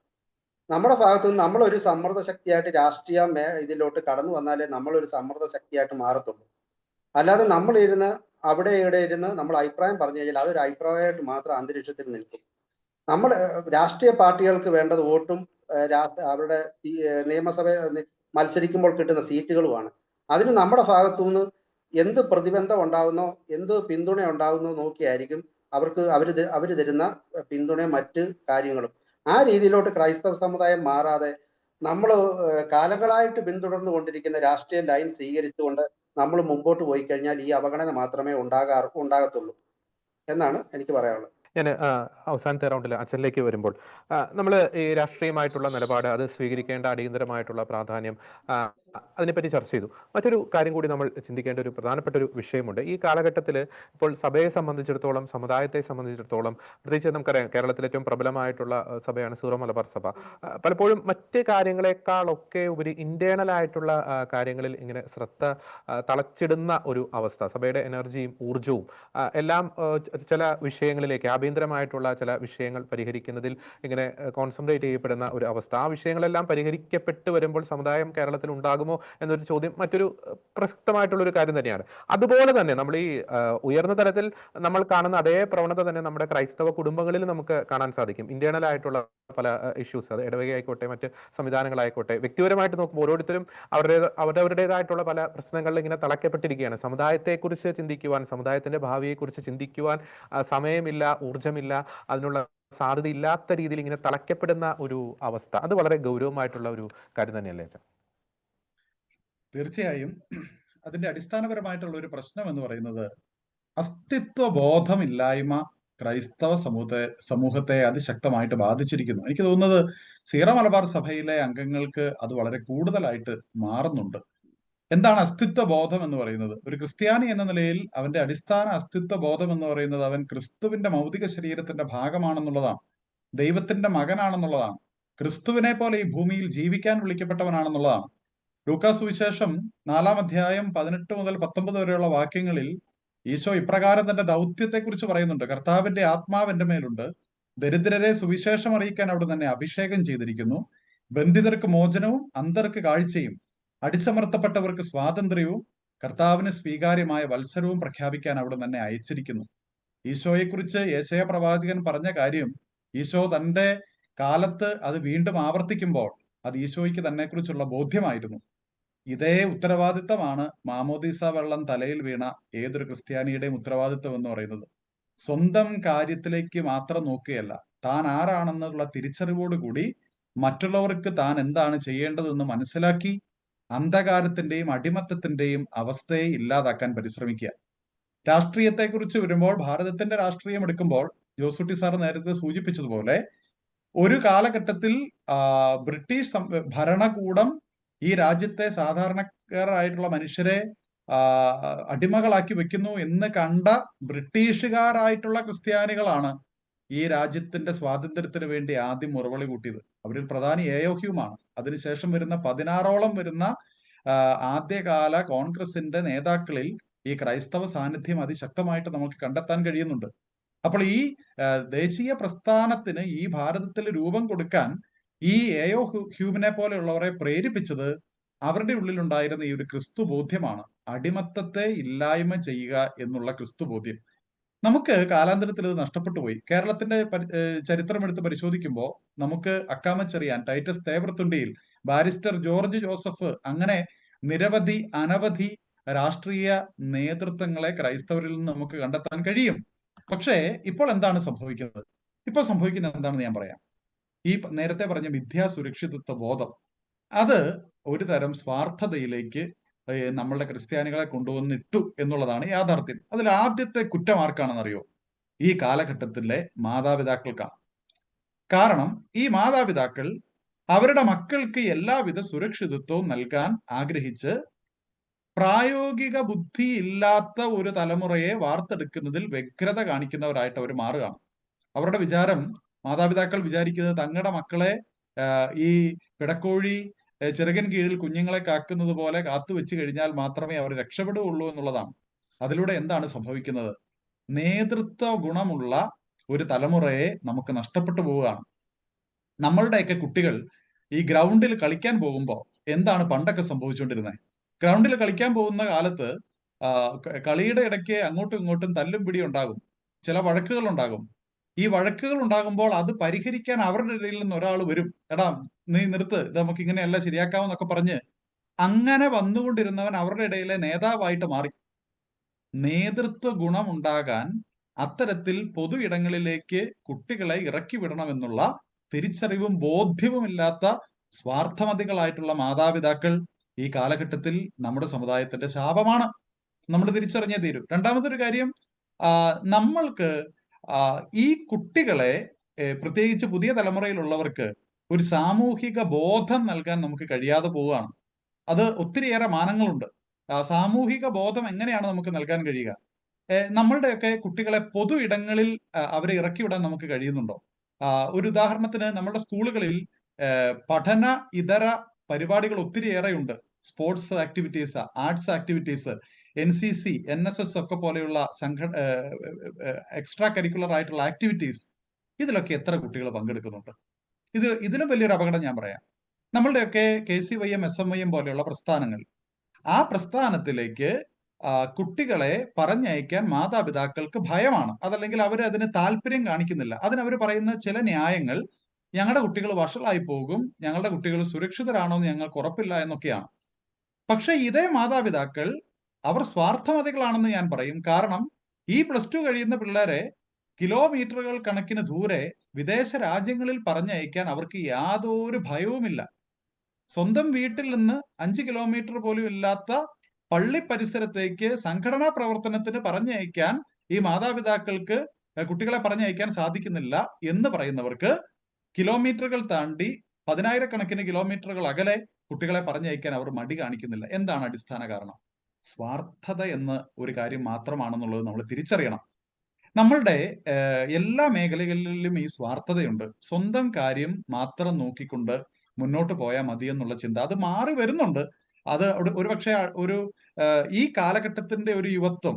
നമ്മുടെ ഭാഗത്തുനിന്ന് നമ്മളൊരു സമ്മർദ്ദ ശക്തിയായിട്ട് രാഷ്ട്രീയ ഇതിലോട്ട് കടന്നു വന്നാലേ നമ്മളൊരു സമ്മർദ്ദ ശക്തിയായിട്ട് മാറത്തുള്ളൂ. അല്ലാതെ നമ്മളിരുന്ന് അവിടെ ഇവിടെ ഇരുന്ന് നമ്മൾ അഭിപ്രായം പറഞ്ഞു കഴിഞ്ഞാൽ അതൊരു അഭിപ്രായമായിട്ട് മാത്രം അന്തരീക്ഷത്തിൽ നിൽക്കും. നമ്മൾ രാഷ്ട്രീയ പാർട്ടികൾക്ക് വേണ്ടത് വോട്ടും അവരുടെ നിയമസഭ മത്സരിക്കുമ്പോൾ കിട്ടുന്ന സീറ്റുകളുമാണ്. അതിന് നമ്മുടെ ഭാഗത്തുനിന്ന് എന്ത് പ്രതിബന്ധം ഉണ്ടാകുന്നോ, എന്ത് പിന്തുണ ഉണ്ടാകുന്നോ നോക്കിയായിരിക്കും അവര് തരുന്ന പിന്തുണയും മറ്റ് കാര്യങ്ങളും. ആ രീതിയിലോട്ട് ക്രൈസ്തവ സമുദായം മാറാതെ നമ്മൾ കാലങ്ങളായിട്ട് പിന്തുടർന്നു കൊണ്ടിരിക്കുന്ന രാഷ്ട്രീയ ലൈൻ സ്വീകരിച്ചുകൊണ്ട് നമ്മൾ മുമ്പോട്ട് പോയി കഴിഞ്ഞാൽ ഈ അവഗണന മാത്രമേ ഉണ്ടാകത്തുള്ളൂ എന്നാണ് എനിക്ക് പറയാനുള്ളത്. ഞാൻ അവസാനത്തെ റൗണ്ടിൽ അച്ഛനിലേക്ക് വരുമ്പോൾ നമ്മൾ ഈ രാഷ്ട്രീയമായിട്ടുള്ള നിലപാട് അത് സ്വീകരിക്കേണ്ട അടിയന്തരമായിട്ടുള്ള പ്രാധാന്യം അതിനെപ്പറ്റി ചർച്ച ചെയ്തു. മറ്റൊരു കാര്യം കൂടി നമ്മൾ ചിന്തിക്കേണ്ട ഒരു പ്രധാനപ്പെട്ട ഒരു വിഷയമുണ്ട്. ഈ കാലഘട്ടത്തിൽ ഇപ്പോൾ സഭയെ സംബന്ധിച്ചിടത്തോളം, സമുദായത്തെ സംബന്ധിച്ചിടത്തോളം, പ്രത്യേകിച്ച് നമുക്കറിയാം കേരളത്തിലെ ഏറ്റവും പ്രബലമായിട്ടുള്ള സഭയാണ് സീറോ മലബാർ സഭ. പലപ്പോഴും മറ്റ് കാര്യങ്ങളെക്കാളൊക്കെ ഉപരി ഇന്റേണൽ ആയിട്ടുള്ള കാര്യങ്ങളിൽ ഇങ്ങനെ ശ്രദ്ധ തളച്ചിടുന്ന ഒരു അവസ്ഥ, സഭയുടെ എനർജിയും ഊർജവും എല്ലാം ചില വിഷയങ്ങളിലേക്ക്, ആഭ്യന്തരമായിട്ടുള്ള ചില വിഷയങ്ങൾ പരിഹരിക്കുന്നതിൽ ഇങ്ങനെ കോൺസെൻട്രേറ്റ് ചെയ്യപ്പെടുന്ന ഒരു അവസ്ഥ. ആ വിഷയങ്ങളെല്ലാം പരിഹരിക്കപ്പെട്ട് വരുമ്പോൾ സമുദായം കേരളത്തിൽ ഉണ്ടാകുമോ എന്നൊരു ചോദ്യം മറ്റൊരു പ്രസക്തമായിട്ടുള്ള ഒരു കാര്യം തന്നെയാണ്. അതുപോലെ തന്നെ നമ്മൾ ഈ ഉയർന്ന തലത്തിൽ നമ്മൾ കാണുന്ന അതേ പ്രവണത തന്നെ നമ്മുടെ ക്രൈസ്തവ കുടുംബങ്ങളിൽ നമുക്ക് കാണാൻ സാധിക്കും. ഇന്റേണൽ ആയിട്ടുള്ള പല ഇഷ്യൂസ്, അത് ഇടവകയായിക്കോട്ടെ, മറ്റ് സംവിധാനങ്ങളായിക്കോട്ടെ, വ്യക്തിപരമായിട്ട് നോക്കുമ്പോൾ ഓരോരുത്തരും അവരവരുടേതായിട്ടുള്ള പല പ്രശ്നങ്ങളിൽ ഇങ്ങനെ തളയ്ക്കപ്പെട്ടിരിക്കുകയാണ്. സമുദായത്തെക്കുറിച്ച് ചിന്തിക്കുവാൻ, സമുദായത്തിന്റെ ഭാവിയെക്കുറിച്ച് ചിന്തിക്കുവാൻ സമയമില്ല, ഊർജമില്ല, അതിനുള്ള സാധ്യതയില്ലാത്ത രീതിയിൽ ഇങ്ങനെ തളയ്ക്കപ്പെടുന്ന ഒരു അവസ്ഥ. അത് വളരെ ഗൗരവമായിട്ടുള്ള ഒരു കാര്യം തന്നെയല്ലേ അച്ഛൻ? തീർച്ചയായും അതിന്റെ അടിസ്ഥാനപരമായിട്ടുള്ള ഒരു പ്രശ്നം എന്ന് പറയുന്നത് അസ്തിത്വ ബോധമില്ലായ്മ ക്രൈസ്തവ സമൂഹത്തെ അതിശക്തമായിട്ട് ബാധിച്ചിരിക്കുന്നു. എനിക്ക് തോന്നുന്നത് സീറോ മലബാർ സഭയിലെ അംഗങ്ങൾക്ക് അത് വളരെ കൂടുതലായിട്ട് മാറുന്നുണ്ട്. എന്താണ് അസ്തിത്വ ബോധം എന്ന് പറയുന്നത്? ഒരു ക്രിസ്ത്യാനി എന്ന നിലയിൽ അവന്റെ അടിസ്ഥാന അസ്തിത്വ ബോധം എന്ന് പറയുന്നത് അവൻ ക്രിസ്തുവിന്റെ ഭൗതിക ശരീരത്തിന്റെ ഭാഗമാണെന്നുള്ളതാണ്, ദൈവത്തിന്റെ മകനാണെന്നുള്ളതാണ്, ക്രിസ്തുവിനെ പോലെ ഈ ഭൂമിയിൽ ജീവിക്കാൻ വിളിക്കപ്പെട്ടവനാണെന്നുള്ളതാണ്. ലൂക്കാസ് സുവിശേഷം 4-ാം അധ്യായം 18 മുതൽ 19 വരെയുള്ള വാക്യങ്ങളിൽ ഈശോ ഇപ്രകാരം തന്റെ ദൗത്യത്തെക്കുറിച്ച് പറയുന്നുണ്ട്. കർത്താവിന്റെ ആത്മാവ് എന്റെ മേലുണ്ട്, ദരിദ്രരെ സുവിശേഷം അറിയിക്കാൻ അവിടെ തന്നെ അഭിഷേകം ചെയ്തിരിക്കുന്നു, ബന്ധിതർക്ക് മോചനവും അന്ധർക്ക് കാഴ്ചയും അടിച്ചമർത്തപ്പെട്ടവർക്ക് സ്വാതന്ത്ര്യവും കർത്താവിന് സ്വീകാര്യമായ വത്സരവും പ്രഖ്യാപിക്കാൻ അവിടെ തന്നെ അയച്ചിരിക്കുന്നു. ഈശോയെക്കുറിച്ച് യെശയ്യാ പ്രവാചകൻ പറഞ്ഞ കാര്യം ഈശോ തന്റെ കാലത്ത് അത് വീണ്ടും ആവർത്തിക്കുമ്പോൾ അത് ഈശോയ്ക്ക് തന്നെക്കുറിച്ചുള്ള ബോധ്യമായിരുന്നു. ഇതേ ഉത്തരവാദിത്തമാണ് മാമോദീസ വെള്ളം തലയിൽ വീണ ഏതൊരു ക്രിസ്ത്യാനിയുടെയും ഉത്തരവാദിത്തം എന്ന് പറയുന്നത്. സ്വന്തം കാര്യത്തിലേക്ക് മാത്രം നോക്കുകയല്ല, താൻ ആരാണെന്നുള്ള തിരിച്ചറിവോടുകൂടി മറ്റുള്ളവർക്ക് താൻ എന്താണ് ചെയ്യേണ്ടതെന്ന് മനസ്സിലാക്കി അന്ധകാരത്തിന്റെയും അടിമത്തത്തിന്റെയും അവസ്ഥയെ ഇല്ലാതാക്കാൻ പരിശ്രമിക്കുക. രാഷ്ട്രീയത്തെക്കുറിച്ച് വരുമ്പോൾ, ഭാരതത്തിന്റെ രാഷ്ട്രീയം എടുക്കുമ്പോൾ ജോസൂട്ടി സാർ നേരത്തെ സൂചിപ്പിച്ചതുപോലെ ഒരു കാലഘട്ടത്തിൽ ബ്രിട്ടീഷ് ഭരണകൂടം ഈ രാജ്യത്തെ സാധാരണക്കാരായിട്ടുള്ള മനുഷ്യരെ അടിമകളാക്കി വെക്കുന്നു എന്ന് കണ്ട ബ്രിട്ടീഷുകാരായിട്ടുള്ള ക്രിസ്ത്യാനികളാണ് ഈ രാജ്യത്തിന്റെ സ്വാതന്ത്ര്യത്തിന് വേണ്ടി ആദ്യം മുറവിളി കൂട്ടിയത്. അവരിൽ പ്രധാനി എ.ഒ. ഹ്യൂമാണ്. അതിനുശേഷം വരുന്ന 16ഓളം വരുന്ന ആദ്യകാല കോൺഗ്രസിന്റെ നേതാക്കളിൽ ഈ ക്രൈസ്തവ സാന്നിധ്യം അതിശക്തമായിട്ട് നമുക്ക് കണ്ടെത്താൻ കഴിയുന്നുണ്ട്. അപ്പോൾ ഈ ദേശീയ പ്രസ്ഥാനത്തിന് ഈ ഭാരതത്തിൽ രൂപം കൊടുക്കാൻ ഈ എ.ഒ. ഹ്യൂമിനെ പോലെയുള്ളവരെ പ്രേരിപ്പിച്ചത് അവരുടെ ഉള്ളിലുണ്ടായിരുന്ന ഈ ഒരു ക്രിസ്തു ബോധ്യമാണ്. അടിമത്തത്തെ ഇല്ലായ്മ ചെയ്യുക എന്നുള്ള ക്രിസ്തു ബോധ്യം. നമുക്ക് കാലാന്തരത്തിൽ ഇത് നഷ്ടപ്പെട്ടു പോയി. കേരളത്തിന്റെ ചരിത്രം എടുത്ത് പരിശോധിക്കുമ്പോൾ നമുക്ക് അക്കാമച്ചെറിയാൻ, ടൈറ്റസ് തേവൃത്തുണ്ടിയിൽ, ബാരിസ്റ്റർ ജോർജ് ജോസഫ്, അങ്ങനെ നിരവധി അനവധി രാഷ്ട്രീയ നേതൃത്വങ്ങളെ ക്രൈസ്തവരിൽ നിന്ന് നമുക്ക് കണ്ടെത്താൻ കഴിയും. പക്ഷേ ഇപ്പോൾ എന്താണ് സംഭവിക്കുന്നത്? ഇപ്പോൾ സംഭവിക്കുന്നത് എന്താണെന്ന് ഞാൻ പറയാം. ഈ നേരത്തെ പറഞ്ഞ മിഥ്യാസുരക്ഷിതത്വ ബോധം, അത് ഒരു തരം സ്വാർത്ഥതയിലേക്ക് നമ്മളുടെ ക്രിസ്ത്യാനികളെ കൊണ്ടുവന്നിട്ടു എന്നുള്ളതാണ് യാഥാർത്ഥ്യം. അതിൽ ആദ്യത്തെ കുറ്റം ആർക്കാണെന്നറിയോ? ഈ കാലഘട്ടത്തിലെ മാതാപിതാക്കൾക്കാണ്. കാരണം ഈ മാതാപിതാക്കൾ അവരുടെ മക്കൾക്ക് എല്ലാവിധ സുരക്ഷിതത്വവും നൽകാൻ ആഗ്രഹിച്ച് പ്രായോഗിക ബുദ്ധി ഇല്ലാത്ത ഒരു തലമുറയെ വാർത്തെടുക്കുന്നതിൽ വ്യഗ്രത കാണിക്കുന്നവരായിട്ട് അവർ മാറുകയാണ്. അവരുടെ വിചാരം, മാതാപിതാക്കൾ വിചാരിക്കുന്നത് തങ്ങളുടെ മക്കളെ ഈ പിടക്കോഴി ചിറകിൻ കീഴിൽ കുഞ്ഞുങ്ങളെ കാക്കുന്നത് പോലെ കാത്തു വെച്ച് കഴിഞ്ഞാൽ മാത്രമേ അവർ രക്ഷപ്പെടുകയുള്ളൂ എന്നുള്ളതാണ്. അതിലൂടെ എന്താണ് സംഭവിക്കുന്നത്? നേതൃത്വ ഗുണമുള്ള ഒരു തലമുറയെ നമുക്ക് നഷ്ടപ്പെട്ടു പോവുകയാണ്. നമ്മളുടെയൊക്കെ കുട്ടികൾ ഈ ഗ്രൗണ്ടിൽ കളിക്കാൻ പോകുമ്പോൾ എന്താണ് പണ്ടൊക്കെ സംഭവിച്ചുകൊണ്ടിരുന്നത്? ഗ്രൗണ്ടിൽ കളിക്കാൻ പോകുന്ന കാലത്ത് കളിയുടെ ഇടയ്ക്ക് അങ്ങോട്ടും ഇങ്ങോട്ടും തല്ലും പിടി ഉണ്ടാകും, ചില വഴക്കുകൾ ഉണ്ടാകും. ഈ വഴക്കുകൾ ഉണ്ടാകുമ്പോൾ അത് പരിഹരിക്കാൻ അവരുടെ ഇടയിൽ നിന്ന് ഒരാൾ വരും, എടാ നീ നിർത്ത്, ഇത് നമുക്ക് ഇങ്ങനെയല്ല ശരിയാക്കാമെന്നൊക്കെ പറഞ്ഞ് അങ്ങനെ വന്നുകൊണ്ടിരുന്നവൻ അവരുടെ ഇടയിലെ നേതാവായിട്ട് മാറി. നേതൃത്വ ഗുണമുണ്ടാകാൻ അത്തരത്തിൽ പൊതു ഇടങ്ങളിലേക്ക് കുട്ടികളെ ഇറക്കി വിടണമെന്നുള്ള തിരിച്ചറിവും ബോധ്യവുമില്ലാത്ത സ്വാർത്ഥമതികളായിട്ടുള്ള മാതാപിതാക്കൾ ഈ കാലഘട്ടത്തിൽ നമ്മുടെ സമുദായത്തിന്റെ ശാപമാണ്. നമ്മൾ തിരിച്ചറിഞ്ഞേ തീരൂ. രണ്ടാമത്തെ ഒരു കാര്യം, നമ്മൾക്ക് ഈ കുട്ടികളെ, പ്രത്യേകിച്ച് പുതിയ തലമുറയിലുള്ളവർക്ക് ഒരു സാമൂഹിക ബോധം നൽകാൻ നമുക്ക് കഴിയാതെ പോവുകയാണ്. അത് ഒത്തിരിയേറെ മാനങ്ങളുണ്ട്. സാമൂഹിക ബോധം എങ്ങനെയാണ് നമുക്ക് നൽകാൻ കഴിയുക? നമ്മളുടെയൊക്കെ കുട്ടികളെ പൊതു ഇടങ്ങളിൽ അവരെ ഇറക്കി വിടാൻ നമുക്ക് കഴിയുന്നുണ്ടോ? ഒരു ഉദാഹരണത്തിന്, നമ്മുടെ സ്കൂളുകളിൽ പഠന ഇതര പരിപാടികൾ ഒത്തിരിയേറെ ഉണ്ട്. Sports activities, arts activities, NCC, NSS ഒക്കെ പോലെയുള്ള എക്സ്ട്രാ കരിക്കുലർ ആയിട്ടുള്ള ആക്ടിവിറ്റീസ്, ഇതിലൊക്കെ എത്ര കുട്ടികൾ പങ്കെടുക്കുന്നുണ്ട്? ഇതിലും വലിയൊരു അപകടം ഞാൻ പറയാം. നമ്മളുടെയൊക്കെ KCYM, SMYM പോലെയുള്ള പ്രസ്ഥാനങ്ങൾ, ആ പ്രസ്ഥാനത്തിലേക്ക് കുട്ടികളെ പറഞ്ഞയക്കാൻ മാതാപിതാക്കൾക്ക് ഭയമാണ്. അതല്ലെങ്കിൽ അവർ അതിന് താല്പര്യം കാണിക്കുന്നില്ല. അതിനവർ പറയുന്ന ചില ന്യായങ്ങൾ, ഞങ്ങളുടെ കുട്ടികൾ വഷളായി പോകും, ഞങ്ങളുടെ കുട്ടികൾ സുരക്ഷിതരാണോ എന്ന് ഞങ്ങൾക്ക് ഉറപ്പില്ല എന്നൊക്കെയാണ്. പക്ഷെ ഇതേ മാതാപിതാക്കൾ അവർ സ്വാർത്ഥമതികളാണെന്ന് ഞാൻ പറയും. കാരണം ഈ +2 കഴിയുന്ന പിള്ളേരെ കിലോമീറ്ററുകൾ കണക്കിന് ദൂരെ വിദേശ രാജ്യങ്ങളിൽ പറഞ്ഞയക്കാൻ അവർക്ക് യാതൊരു ഭയവുമില്ല. സ്വന്തം വീട്ടിൽ നിന്ന് 5 കിലോമീറ്റർ പോലും ഇല്ലാത്ത പള്ളി പരിസരത്തേക്ക് സംഘടനാ പ്രവർത്തനത്തിന് പറഞ്ഞയക്കാൻ ഈ മാതാപിതാക്കൾക്ക് കുട്ടികളെ പറഞ്ഞയക്കാൻ സാധിക്കുന്നില്ല എന്ന് പറയുന്നവർക്ക് കിലോമീറ്ററുകൾ താണ്ടി 10,000-കണക്കിന് കിലോമീറ്ററുകൾ അകലെ കുട്ടികളെ പറഞ്ഞയക്കാൻ അവർ മടി കാണിക്കുന്നില്ല. എന്താണ് അടിസ്ഥാന കാരണം? സ്വാർത്ഥത എന്ന ഒരു കാര്യം മാത്രമാണെന്നുള്ളത് നമ്മൾ തിരിച്ചറിയണം. നമ്മളുടെ എല്ലാ മേഖലകളിലും ഈ സ്വാർത്ഥതയുണ്ട്. സ്വന്തം കാര്യം മാത്രം നോക്കിക്കൊണ്ട് മുന്നോട്ട് പോയാൽ മതി എന്നുള്ള ചിന്ത, അത് മാറി വരുന്നുണ്ട്. അത് ഒരുപക്ഷെ ഈ കാലഘട്ടത്തിന്റെ ഒരു യുവത്വം,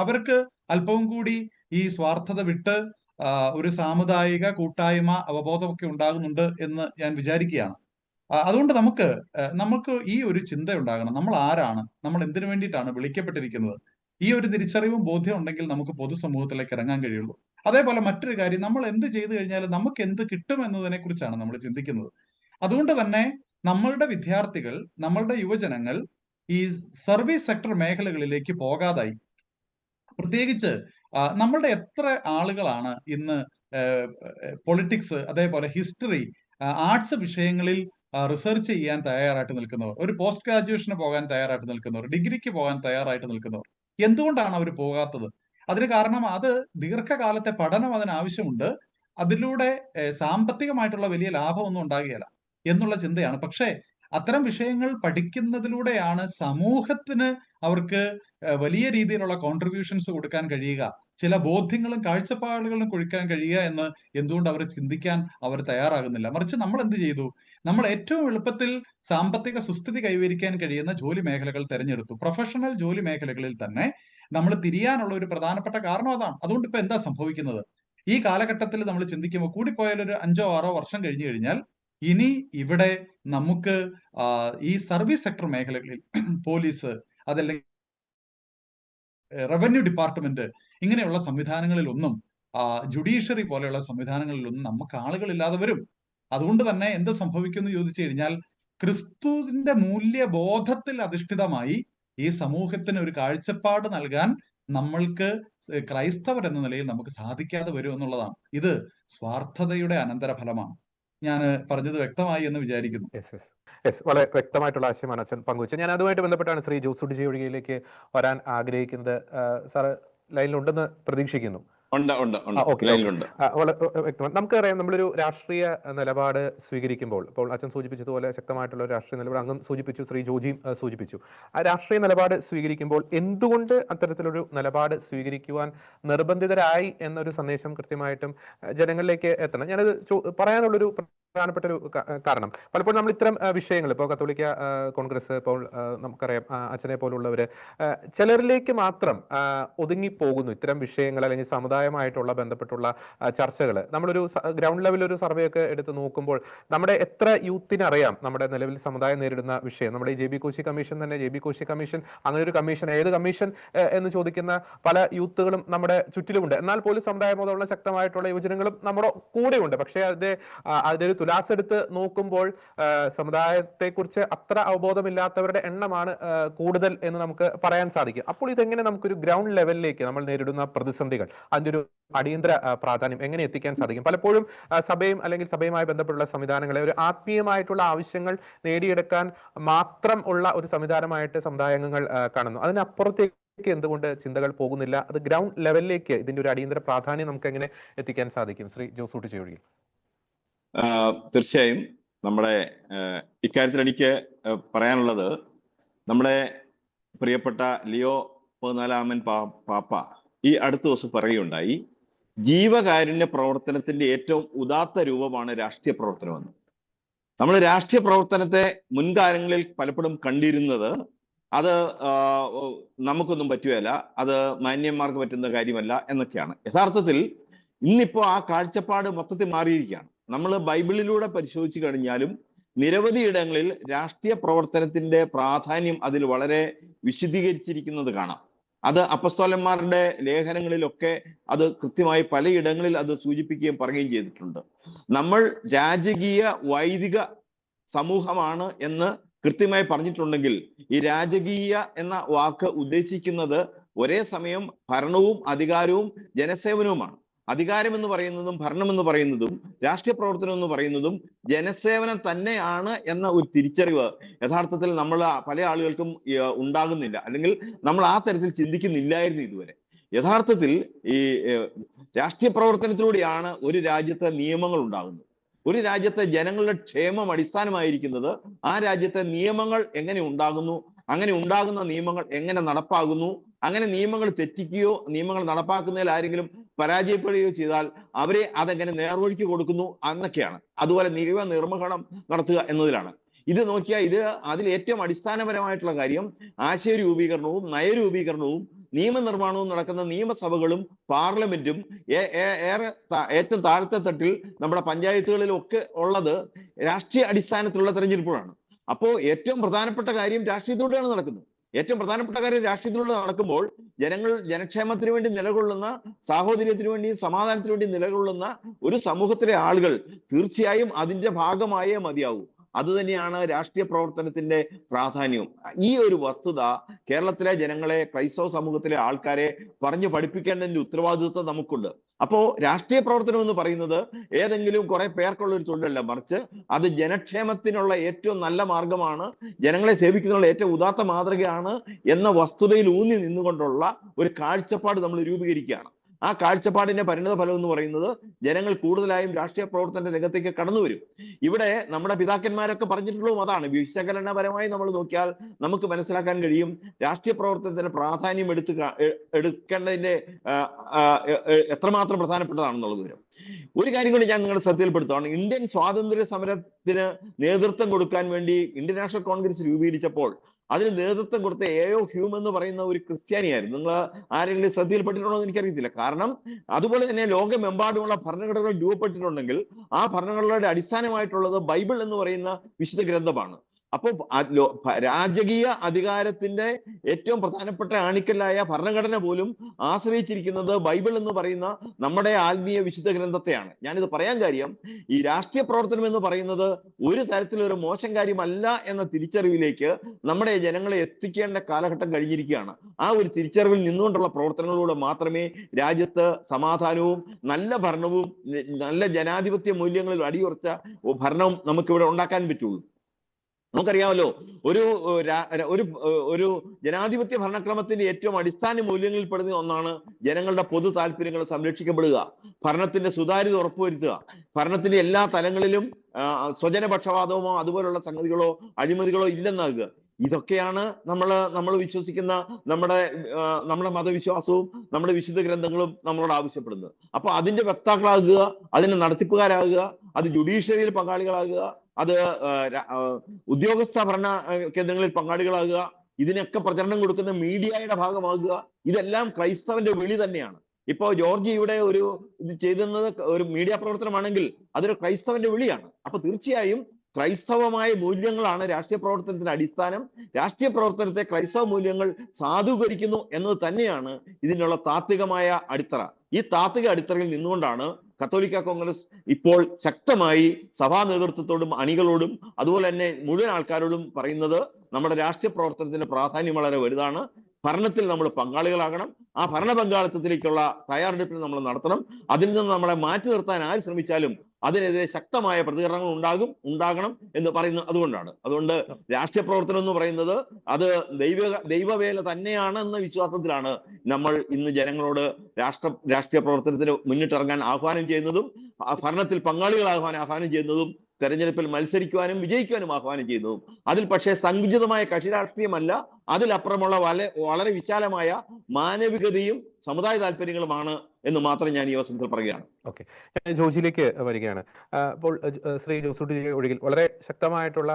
അവർക്ക് അല്പവും കൂടി ഈ സ്വാർത്ഥത വിട്ട് ഒരു സാമുദായിക കൂട്ടായ്മ അവബോധമൊക്കെ ഉണ്ടാകുന്നുണ്ട് എന്ന് ഞാൻ വിചാരിക്കുകയാണ്. അതുകൊണ്ട് നമുക്ക് ഈ ഒരു ചിന്ത ഉണ്ടാകണം. നമ്മൾ ആരാണ്? നമ്മൾ എന്തിനു വേണ്ടിയിട്ടാണ് വിളിക്കപ്പെട്ടിരിക്കുന്നത്? ഈ ഒരു തിരിച്ചറിവും ബോധ്യം ഉണ്ടെങ്കിൽ നമുക്ക് പൊതുസമൂഹത്തിലേക്ക് ഇറങ്ങാൻ കഴിയുള്ളൂ. അതേപോലെ മറ്റൊരു കാര്യം, നമ്മൾ എന്ത് ചെയ്തു കഴിഞ്ഞാൽ നമുക്ക് എന്ത് കിട്ടും എന്നതിനെ കുറിച്ചാണ് നമ്മൾ ചിന്തിക്കുന്നത്. അതുകൊണ്ട് തന്നെ നമ്മളുടെ വിദ്യാർത്ഥികൾ, നമ്മളുടെ യുവജനങ്ങൾ ഈ സർവീസ് സെക്ടർ മേഖലകളിലേക്ക് പോകാതായി. പ്രത്യേകിച്ച് നമ്മളുടെ എത്ര ആളുകളാണ് ഇന്ന് പൊളിറ്റിക്സ്, അതേപോലെ ഹിസ്റ്ററി, ആർട്സ് വിഷയങ്ങളിൽ റിസർച്ച് ചെയ്യാൻ തയ്യാറായിട്ട് നിൽക്കുന്നവർ, ഒരു പോസ്റ്റ് ഗ്രാജുവേഷന് പോകാൻ തയ്യാറായിട്ട് നിൽക്കുന്നവർ, ഡിഗ്രിക്ക് പോകാൻ തയ്യാറായിട്ട് നിൽക്കുന്നവർ, എന്തുകൊണ്ടാണ് അവർ പോകാത്തത്? അതിന് കാരണം അത് ദീർഘകാലത്തെ പഠനം അതിനാവശ്യമുണ്ട്. അതിലൂടെ സാമ്പത്തികമായിട്ടുള്ള വലിയ ലാഭമൊന്നും ഉണ്ടാകുകയില്ല എന്നുള്ള ചിന്തയാണ്. പക്ഷേ അത്തരം വിഷയങ്ങൾ പഠിക്കുന്നതിലൂടെയാണ് സമൂഹത്തിന് അവർക്ക് വലിയ രീതിയിലുള്ള കോൺട്രിബ്യൂഷൻസ് കൊടുക്കാൻ കഴിയുക, ചില ബോധ്യങ്ങളും കാഴ്ചപ്പാടുകളും കൊടുക്കാൻ കഴിയുക എന്ന് എന്തുകൊണ്ട് അവർ ചിന്തിക്കാൻ അവർ തയ്യാറാകുന്നില്ല? മറിച്ച് നമ്മൾ എന്ത് ചെയ്തു? നമ്മൾ ഏറ്റവും എളുപ്പത്തിൽ സാമ്പത്തിക സുസ്ഥിതി കൈവരിക്കാൻ കഴിയുന്ന ജോലി മേഖലകൾ തിരഞ്ഞെടുത്തു. പ്രൊഫഷണൽ ജോലി മേഖലകളിൽ തന്നെ നമ്മൾ തിരിയാനുള്ള ഒരു പ്രധാനപ്പെട്ട കാരണം അതാണ്. അതുകൊണ്ട് ഇപ്പൊ എന്താ സംഭവിക്കുന്നത്? ഈ കാലഘട്ടത്തിൽ നമ്മൾ ചിന്തിക്കുമ്പോൾ കൂടിപ്പോയാൽ ഒരു 5-6 വർഷം കഴിഞ്ഞു കഴിഞ്ഞാൽ ഇനി ഇവിടെ നമുക്ക് ഈ സർവീസ് സെക്ടർ മേഖലകളിൽ പോലീസ്, അതല്ലെങ്കിൽ റവന്യൂ ഡിപ്പാർട്ട്മെന്റ്, ഇങ്ങനെയുള്ള സംവിധാനങ്ങളിലൊന്നും ജുഡീഷ്യറി പോലെയുള്ള സംവിധാനങ്ങളിലൊന്നും നമുക്ക് ആളുകളില്ലാതെ വരും. അതുകൊണ്ട് തന്നെ എന്ത് സംഭവിക്കും എന്ന് ചോദിച്ചു കഴിഞ്ഞാൽ ക്രിസ്തുവിന്റെ മൂല്യബോധത്തിൽ അധിഷ്ഠിതമായി ഈ സമൂഹത്തിന് ഒരു കാഴ്ചപ്പാട് നൽകാൻ നമ്മൾക്ക് ക്രൈസ്തവർ എന്ന നിലയിൽ നമുക്ക് സാധിക്കാതെ വരും എന്നുള്ളതാണ്. ഇത് സ്വാർത്ഥതയുടെ അനന്തരഫലമാണ്. ഞാൻ പറഞ്ഞത് വ്യക്തമായി എന്ന് വിചാരിക്കുന്നു. വളരെ വ്യക്തമായിട്ടുള്ള ആശയമാണ് അച്ഛൻ പങ്കുവച്ചത്. ഞാൻ അതുമായിട്ട് ബന്ധപ്പെട്ടാണ് ശ്രീ ജോസൂട്ടി ഒഴികയിലേക്ക് വരാൻ ആഗ്രഹിക്കുന്നത്. സാറ് ലൈനിലുണ്ടെന്ന് പ്രതീക്ഷിക്കുന്നു. നമുക്കറിയാം, നമ്മളൊരു രാഷ്ട്രീയ നിലപാട് സ്വീകരിക്കുമ്പോൾ, ഇപ്പോൾ അച്ഛൻ സൂചിപ്പിച്ചതുപോലെ ശക്തമായിട്ടുള്ള ഒരു രാഷ്ട്രീയ നിലപാട് അങ്ങും സൂചിപ്പിച്ചു, ശ്രീ ജോജിയും സൂചിപ്പിച്ചു. ആ രാഷ്ട്രീയ നിലപാട് സ്വീകരിക്കുമ്പോൾ എന്തുകൊണ്ട് അത്തരത്തിലൊരു നിലപാട് സ്വീകരിക്കുവാൻ നിർബന്ധിതരായി എന്നൊരു സന്ദേശം കൃത്യമായിട്ടും ജനങ്ങളിലേക്ക് എത്തണം. ഞാനത് പറയാനുള്ളൊരു പ്രധാനപ്പെട്ട ഒരു കാരണം, പലപ്പോഴും നമ്മൾ ഇത്തരം വിഷയങ്ങൾ, ഇപ്പോൾ കത്തോലിക്ക കോൺഗ്രസ്, ഇപ്പോൾ നമുക്കറിയാം അച്ഛനെ പോലുള്ളവര് ചിലരിലേക്ക് മാത്രം ഒതുങ്ങിപ്പോകുന്നു ഇത്തരം വിഷയങ്ങൾ, അല്ലെങ്കിൽ സമുദായമായിട്ടുള്ള ബന്ധപ്പെട്ടുള്ള ചർച്ചകൾ. നമ്മളൊരു ഗ്രൗണ്ട് ലെവലിൽ ഒരു സർവേ ഒക്കെ എടുത്ത് നോക്കുമ്പോൾ നമ്മുടെ എത്ര യൂത്തിന് അറിയാം നമ്മുടെ നിലവിൽ സമുദായം നേരിടുന്ന വിഷയം. നമ്മുടെ ഈ JB കോശി കമ്മീഷൻ തന്നെ, JB കോശി കമ്മീഷൻ, അങ്ങനെ ഒരു കമ്മീഷൻ, ഏത് കമ്മീഷൻ എന്ന് ചോദിക്കുന്ന പല യൂത്തുകളും നമ്മുടെ ചുറ്റിലുമുണ്ട്. എന്നാൽ പോലും സമുദായ ബോധമുള്ള ശക്തമായിട്ടുള്ള യുവജനങ്ങളും നമ്മുടെ കൂടെയുണ്ട്. പക്ഷേ അതിന്റെ ഒരു തുലാസ് എടുത്ത് നോക്കുമ്പോൾ സമുദായത്തെക്കുറിച്ച് അത്ര അവബോധമില്ലാത്തവരുടെ എണ്ണമാണ് കൂടുതൽ എന്ന് നമുക്ക് പറയാൻ സാധിക്കും. അപ്പോൾ ഇതെങ്ങനെ നമുക്കൊരു ഗ്രൗണ്ട് ലെവലിലേക്ക് നമ്മൾ നേരിടുന്ന പ്രതിസന്ധികൾ, അതിന്റെ ഒരു അടിയന്തര പ്രാധാന്യം എങ്ങനെ എത്തിക്കാൻ സാധിക്കും? പലപ്പോഴും സഭയും അല്ലെങ്കിൽ സഭയുമായി ബന്ധപ്പെട്ടുള്ള സംവിധാനങ്ങളെ ഒരു ആത്മീയമായിട്ടുള്ള ആവശ്യങ്ങൾ നേടിയെടുക്കാൻ മാത്രം ഉള്ള ഒരു സംവിധാനമായിട്ട് സമുദായാംഗങ്ങൾ കാണുന്നു. അതിനപ്പുറത്തേക്ക് എന്തുകൊണ്ട് ചിന്തകൾ പോകുന്നില്ല? അത് ഗ്രൗണ്ട് ലെവലിലേക്ക് ഇതിന്റെ ഒരു അടിയന്തര പ്രാധാന്യം നമുക്ക് എങ്ങനെ എത്തിക്കാൻ സാധിക്കും? ശ്രീ ജോസൂട്ടി ഒഴികെ. തീർച്ചയായും നമ്മുടെ ഇക്കാര്യത്തിൽ എനിക്ക് പറയാനുള്ളത്, നമ്മുടെ പ്രിയപ്പെട്ട ലിയോ 14 പാപ്പ ഈ അടുത്ത ദിവസം പറയുകയുണ്ടായി, ജീവകാരുണ്യ പ്രവർത്തനത്തിന്റെ ഏറ്റവും ഉദാത്ത രൂപമാണ് രാഷ്ട്രീയ പ്രവർത്തനമെന്ന്. നമ്മൾ രാഷ്ട്രീയ പ്രവർത്തനത്തെ മുൻകാലങ്ങളിൽ പലപ്പോഴും കണ്ടിരുന്നത് അത് നമുക്കൊന്നും പറ്റുകയില്ല, അത് മാന്യന്മാർക്ക് പറ്റുന്ന കാര്യമല്ല എന്നൊക്കെയാണ്. യഥാർത്ഥത്തിൽ ഇന്നിപ്പോ ആ കാഴ്ചപ്പാട് മൊത്തത്തിൽ മാറിയിരിക്കുകയാണ്. നമ്മൾ ബൈബിളിലൂടെ പരിശോധിച്ചു കഴിഞ്ഞാലും നിരവധി ഇടങ്ങളിൽ രാഷ്ട്രീയ പ്രവർത്തനത്തിന്റെ പ്രാധാന്യം അതിൽ വളരെ വിശദീകരിച്ചിരിക്കുന്നത് കാണാം. അത് അപ്പസ്തോലന്മാരുടെ ലേഖനങ്ങളിലൊക്കെ അത് കൃത്യമായി പലയിടങ്ങളിൽ അത് സൂചിപ്പിക്കുകയും പറയുകയും ചെയ്തിട്ടുണ്ട്. നമ്മൾ രാജകീയ വൈദിക സമൂഹമാണ് എന്ന് കൃത്യമായി പറഞ്ഞിട്ടുണ്ടെങ്കിൽ ഈ രാജകീയ എന്ന വാക്ക് ഉദ്ദേശിക്കുന്നത് ഒരേ സമയം ഭരണവും അധികാരവും ജനസേവനവുമാണ്. അധികാരം എന്ന് പറയുന്നതും ഭരണം എന്ന് പറയുന്നതും രാഷ്ട്രീയ പ്രവർത്തനം എന്ന് പറയുന്നതും ജനസേവനം തന്നെയാണ് എന്ന ഒരു തിരിച്ചറിവ് യഥാർത്ഥത്തിൽ നമ്മൾ പല ആളുകൾക്കും ഉണ്ടാകുന്നില്ല, അല്ലെങ്കിൽ നമ്മൾ ആ തരത്തിൽ ചിന്തിക്കുന്നില്ലായിരുന്നു ഇതുവരെ. യഥാർത്ഥത്തിൽ ഈ രാഷ്ട്രീയ പ്രവർത്തനത്തിലൂടെയാണ് ഒരു രാജ്യത്തെ നിയമങ്ങൾ ഉണ്ടാകുന്നത്. ഒരു രാജ്യത്തെ ജനങ്ങളുടെ ക്ഷേമം അടിസ്ഥാനമായിരിക്കുന്നത് ആ രാജ്യത്തെ നിയമങ്ങൾ എങ്ങനെ ഉണ്ടാകുന്നു, അങ്ങനെ ഉണ്ടാകുന്ന നിയമങ്ങൾ എങ്ങനെ നടപ്പാകുന്നു, അങ്ങനെ നിയമങ്ങൾ തെറ്റിക്കുകയോ നിയമങ്ങൾ നടപ്പാക്കുന്നതിൽ ആരെങ്കിലും പരാജയപ്പെടുകയോ ചെയ്താൽ അവരെ അതെങ്ങനെ നേർവഴിക്ക് കൊടുക്കുന്നു എന്നൊക്കെയാണ്. അതുപോലെ നിയമ നിർവഹണം നടത്തുക എന്നതിലാണ്. ഇത് നോക്കിയാൽ ഇത് അതിൽ ഏറ്റവും അടിസ്ഥാനപരമായിട്ടുള്ള കാര്യം ആശയ രൂപീകരണവും നയരൂപീകരണവും നിയമനിർമ്മാണവും നടക്കുന്ന നിയമസഭകളും പാർലമെന്റും ഏറ്റവും താഴത്തെ തട്ടിൽ നമ്മുടെ പഞ്ചായത്തുകളിലും ഒക്കെ ഉള്ളത് രാഷ്ട്രീയ അടിസ്ഥാനത്തിലുള്ള തെരഞ്ഞെടുപ്പുകളാണ്. അപ്പോൾ ഏറ്റവും പ്രധാനപ്പെട്ട കാര്യം രാഷ്ട്രീയത്തിലൂടെയാണ് നടക്കുന്നത്. ഏറ്റവും പ്രധാനപ്പെട്ട കാര്യം രാഷ്ട്രീയത്തിലൂടെ നടക്കുമ്പോൾ ജനക്ഷേമത്തിന് വേണ്ടി നിലകൊള്ളുന്ന, സാഹോദര്യത്തിന് വേണ്ടിയും സമാധാനത്തിന് വേണ്ടി നിലകൊള്ളുന്ന ഒരു സമൂഹത്തിലെ ആളുകൾ തീർച്ചയായും അതിന്റെ ഭാഗമായേ മതിയാവൂ. അത് തന്നെയാണ് രാഷ്ട്രീയ പ്രവർത്തനത്തിന്റെ പ്രാധാന്യവും. ഈ ഒരു വസ്തുത കേരളത്തിലെ ജനങ്ങളെ, ക്രൈസ്തവ സമൂഹത്തിലെ ആൾക്കാരെ പറഞ്ഞു പഠിപ്പിക്കേണ്ടതിന്റെ ഉത്തരവാദിത്വം നമുക്കുണ്ട്. അപ്പോ രാഷ്ട്രീയ പ്രവർത്തനം എന്ന് പറയുന്നത് ഏതെങ്കിലും കുറെ പേർക്കുള്ള ഒരു തൊഴിലല്ല, മറിച്ച് അത് ജനക്ഷേമത്തിനുള്ള ഏറ്റവും നല്ല മാർഗമാണ്, ജനങ്ങളെ സേവിക്കുന്നതിനുള്ള ഏറ്റവും ഉദാത്ത മാതൃകയാണ് എന്ന വസ്തുതയിൽ ഊന്നി നിന്നുകൊണ്ടുള്ള ഒരു കാഴ്ചപ്പാട് നമ്മൾ രൂപീകരിക്കുകയാണ്. ആ കാഴ്ചപ്പാടിന്റെ പരിണത ഫലം എന്ന് പറയുന്നത് ജനങ്ങൾ കൂടുതലായും രാഷ്ട്രീയ പ്രവർത്തന രംഗത്തേക്ക് കടന്നു വരും. ഇവിടെ നമ്മുടെ പിതാക്കന്മാരൊക്കെ പറഞ്ഞിട്ടുള്ളതും അതാണ്. വിശകലനപരമായി നമ്മൾ നോക്കിയാൽ നമുക്ക് മനസ്സിലാക്കാൻ കഴിയും രാഷ്ട്രീയ പ്രവർത്തനത്തിന് പ്രാധാന്യം എടുക്കേണ്ടതിന്റെ എത്രമാത്രം പ്രധാനപ്പെട്ടതാണെന്നുള്ളത് വരും. ഒരു കാര്യം കൂടി ഞാൻ നിങ്ങളുടെ ശ്രദ്ധയിൽപ്പെടുത്തുകയാണ്. ഇന്ത്യൻ സ്വാതന്ത്ര്യ സമരത്തിന് നേതൃത്വം കൊടുക്കാൻ വേണ്ടി ഇന്ത്യൻ നാഷണൽ കോൺഗ്രസ് രൂപീകരിച്ചപ്പോൾ അതിന് നേതൃത്വം കൊടുത്ത എ.ഒ. ഹ്യൂം എന്ന് പറയുന്ന ഒരു ക്രിസ്ത്യാനിയായിരുന്നു. നിങ്ങൾ ആരെങ്കിലും ശ്രദ്ധയിൽപ്പെട്ടിട്ടുണ്ടോ എന്ന് എനിക്കറിയത്തില്ല. കാരണം അതുപോലെ തന്നെ ലോകമെമ്പാടുമുള്ള ഭരണഘടനകൾ രൂപപ്പെട്ടിട്ടുണ്ടെങ്കിൽ ആ ഭരണഘടനയുടെ അടിസ്ഥാനമായിട്ടുള്ളത് ബൈബിൾ എന്ന് പറയുന്ന വിശുദ്ധ ഗ്രന്ഥമാണ്. അപ്പോൾ രാജകീയ അധികാരത്തിന്റെ ഏറ്റവും പ്രധാനപ്പെട്ട ആണിക്കലായ ഭരണഘടന പോലും ആശ്രയിച്ചിരിക്കുന്നത് ബൈബിൾ എന്ന് പറയുന്ന നമ്മുടെ ആത്മീയ വിശുദ്ധ ഗ്രന്ഥത്തെയാണ്. ഞാനിത് പറയാൻ കാര്യം, ഈ രാഷ്ട്രീയ പ്രവർത്തനം എന്ന് പറയുന്നത് ഒരു തരത്തിലൊരു മോശം കാര്യമല്ല എന്ന തിരിച്ചറിവിലേക്ക് നമ്മുടെ ജനങ്ങളെ എത്തിക്കേണ്ട കാലഘട്ടം കഴിഞ്ഞിരിക്കുകയാണ്. ആ ഒരു തിരിച്ചറിവിൽ നിന്നുകൊണ്ടുള്ള പ്രവർത്തനങ്ങളിലൂടെ മാത്രമേ രാജ്യത്ത് സമാധാനവും നല്ല ഭരണവും നല്ല ജനാധിപത്യ മൂല്യങ്ങളിൽ അടിയുറച്ച ഭരണവും നമുക്കിവിടെ ഉണ്ടാക്കാൻ പറ്റുള്ളൂ. നമുക്കറിയാമല്ലോ, ഒരു ജനാധിപത്യ ഭരണക്രമത്തിന്റെ ഏറ്റവും അടിസ്ഥാന മൂല്യങ്ങളിൽ പെടുന്ന ഒന്നാണ് ജനങ്ങളുടെ പൊതു താല്പര്യങ്ങൾ സംരക്ഷിക്കപ്പെടുക, ഭരണത്തിന്റെ സുതാര്യത ഉറപ്പുവരുത്തുക, ഭരണത്തിന്റെ എല്ലാ തലങ്ങളിലും സ്വജനപക്ഷപാതമോ അതുപോലുള്ള സംഗതികളോ അഴിമതികളോ ഇല്ലെന്നാകുക. ഇതൊക്കെയാണ് നമ്മൾ വിശ്വസിക്കുന്ന നമ്മുടെ മതവിശ്വാസവും നമ്മുടെ വിശുദ്ധ ഗ്രന്ഥങ്ങളും നമ്മളോട് ആവശ്യപ്പെടുന്നത്. അപ്പൊ അതിന്റെ വക്താക്കളാകുക, അതിന്റെ നടത്തിപ്പുകാരാകുക, അത് ജുഡീഷ്യറിയിൽ പങ്കാളികളാകുക, അത് ഉദ്യോഗസ്ഥ ഭരണ കേന്ദ്രങ്ങളിൽ പങ്കാളികളാകുക, ഇതിനൊക്കെ പ്രചരണം കൊടുക്കുന്ന മീഡിയയുടെ ഭാഗമാകുക, ഇതെല്ലാം ക്രൈസ്തവന്റെ വിളി തന്നെയാണ്. ഇപ്പോ ജോർജ് ഇവിടെ ഇത് ചെയ്തുന്നത് ഒരു മീഡിയ പ്രവർത്തനമാണെങ്കിൽ അതൊരു ക്രൈസ്തവന്റെ വിളിയാണ്. അപ്പൊ തീർച്ചയായും ക്രൈസ്തവമായ മൂല്യങ്ങളാണ് രാഷ്ട്രീയ പ്രവർത്തനത്തിന്റെ അടിസ്ഥാനം. രാഷ്ട്രീയ പ്രവർത്തനത്തെ ക്രൈസ്തവ മൂല്യങ്ങൾ സാധൂകരിക്കുന്നു എന്നത് തന്നെയാണ് ഇതിനുള്ള താത്വികമായ അടിത്തറ. ഈ താത്വിക അടിത്തറയിൽ നിന്നുകൊണ്ടാണ് കത്തോലിക്ക കോൺഗ്രസ് ഇപ്പോൾ ശക്തമായി സഭാ നേതൃത്വത്തോടും അണികളോടും അതുപോലെ തന്നെ മുഴുവൻ ആൾക്കാരോടും പറയുന്നത് നമ്മുടെ രാഷ്ട്രീയ പ്രവർത്തനത്തിന്റെ പ്രാധാന്യം വളരെ വലുതാണ്. ഭരണത്തിൽ നമ്മൾ പങ്കാളികളാകണം. ആ ഭരണ പങ്കാളിത്തത്തിലേക്കുള്ള തയ്യാറെടുപ്പിന് നമ്മൾ നടത്തണം. അതിൽ നിന്ന് നമ്മളെ മാറ്റി നിർത്താൻ ആര് ശ്രമിച്ചാലും അതിനെതിരെ ശക്തമായ പ്രതികരണങ്ങൾ ഉണ്ടാകണം എന്ന് പറയുന്നത് അതുകൊണ്ട് രാഷ്ട്രീയ പ്രവർത്തനം എന്ന് പറയുന്നത് അത് ദൈവവേല തന്നെയാണ് എന്ന വിശ്വാസത്തിലാണ് നമ്മൾ ഇന്ന് ജനങ്ങളോട് രാഷ്ട്രീയ പ്രവർത്തനത്തിന് മുന്നിട്ടിറങ്ങാൻ ആഹ്വാനം ചെയ്യുന്നതും ഭരണത്തിൽ പങ്കാളികളാകാൻ ആഹ്വാനം ചെയ്യുന്നതും തെരഞ്ഞെടുപ്പിൽ മത്സരിക്കുവാനും വിജയിക്കുവാനും ആഹ്വാനം ചെയ്യുന്നതും. അതിൽ പക്ഷേ സങ്കുചിതമായ കക്ഷി രാഷ്ട്രീയമല്ല, അതിലപ്പുറമുള്ള വളരെ വിശാലമായ മാനവികതയും സമുദായ താല്പര്യങ്ങളുമാണ് എന്ന് മാത്രം ഞാൻ ഈ അവസരത്തിൽ പറയുകയാണ്. ഓക്കെ, ജോജിയിലേക്ക് വരികയാണ്. അപ്പോൾ ശ്രീ ജോസൂട്ടി ഒഴികിൽ വളരെ ശക്തമായിട്ടുള്ള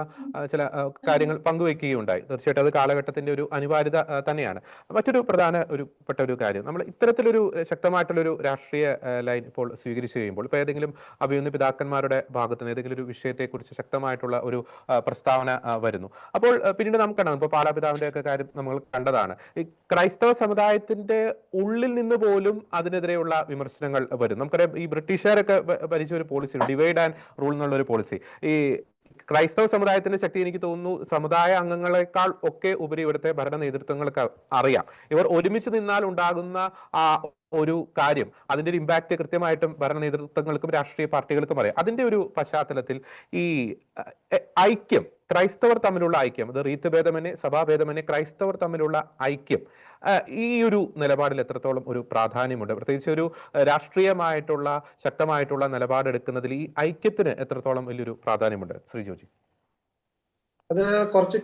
ചില കാര്യങ്ങൾ പങ്കുവെക്കുകയുണ്ടായി. തീർച്ചയായിട്ടും അത് കാലഘട്ടത്തിന്റെ ഒരു അനിവാര്യത തന്നെയാണ്. മറ്റൊരു പ്രധാനപ്പെട്ട ഒരു കാര്യം, നമ്മൾ ഇത്തരത്തിലൊരു ശക്തമായിട്ടുള്ളൊരു രാഷ്ട്രീയ ലൈൻ ഇപ്പോൾ സ്വീകരിച്ചു കഴിയുമ്പോൾ, ഇപ്പോൾ ഏതെങ്കിലും അഭിയുന്ന പിതാക്കന്മാരുടെ ഭാഗത്ത് നിന്ന് ഏതെങ്കിലും ഒരു വിഷയത്തെക്കുറിച്ച് ശക്തമായിട്ടുള്ള ഒരു പ്രസ്താവന വരുന്നു. അപ്പോൾ പിന്നീട് നമുക്ക് കാണാം, ഇപ്പോൾ പാലാപിതാവിന്റെ ഒക്കെ കാര്യം നമ്മൾ കണ്ടതാണ്, ഈ ക്രൈസ്തവ സമുദായത്തിന്റെ ഉള്ളിൽ നിന്ന് പോലും അതിനെതിരെയുള്ള വിമർശനങ്ങൾ വരും. നമുക്കറിയാം, ഈ ബ്രിട്ടീഷുകാരൊക്കെ ഭരിച്ച ഒരു പോളിസി, ഡിവൈഡ് ആൻഡ് റൂൾ എന്നുള്ള ഒരു പോളിസി. ഈ ക്രൈസ്തവ സമുദായത്തിന്റെ ശക്തി എനിക്ക് തോന്നുന്നു സമുദായ അംഗങ്ങളെക്കാൾ ഒക്കെ ഉപരി ഇവിടുത്തെ ഭരണ നേതൃത്വങ്ങൾക്ക് അറിയാം. ഇവർ ഒരുമിച്ച് നിന്നാൽ ഉണ്ടാകുന്ന ആ ഒരു കാര്യം, അതിന്റെ ഒരു ഇമ്പാക്ട് കൃത്യമായിട്ടും ഭരണ നേതൃത്വങ്ങൾക്കും രാഷ്ട്രീയ പാർട്ടികൾക്കും അറിയാം. അതിന്റെ ഒരു പശ്ചാത്തലത്തിൽ ഈ ഐക്യം, ക്രൈസ്തവർ തമ്മിലുള്ള ഐക്യം, അത് റീത്ത് ഭേദമന്യേ സഭാഭേദമന്യേ ക്രൈസ്തവർ തമ്മിലുള്ള ഐക്യം, ഈ ഒരു നിലപാടിൽ എത്രത്തോളം ഒരു പ്രാധാന്യമുണ്ട്? പ്രത്യേകിച്ച് ഒരു രാഷ്ട്രീയമായിട്ടുള്ള ശക്തമായിട്ടുള്ള നിലപാടെടുക്കുന്നതിൽ ഈ ഐക്യത്തിന് എത്രത്തോളം വലിയൊരു പ്രാധാന്യമുണ്ട് ശ്രീ ജോജി? അത് കുറച്ച്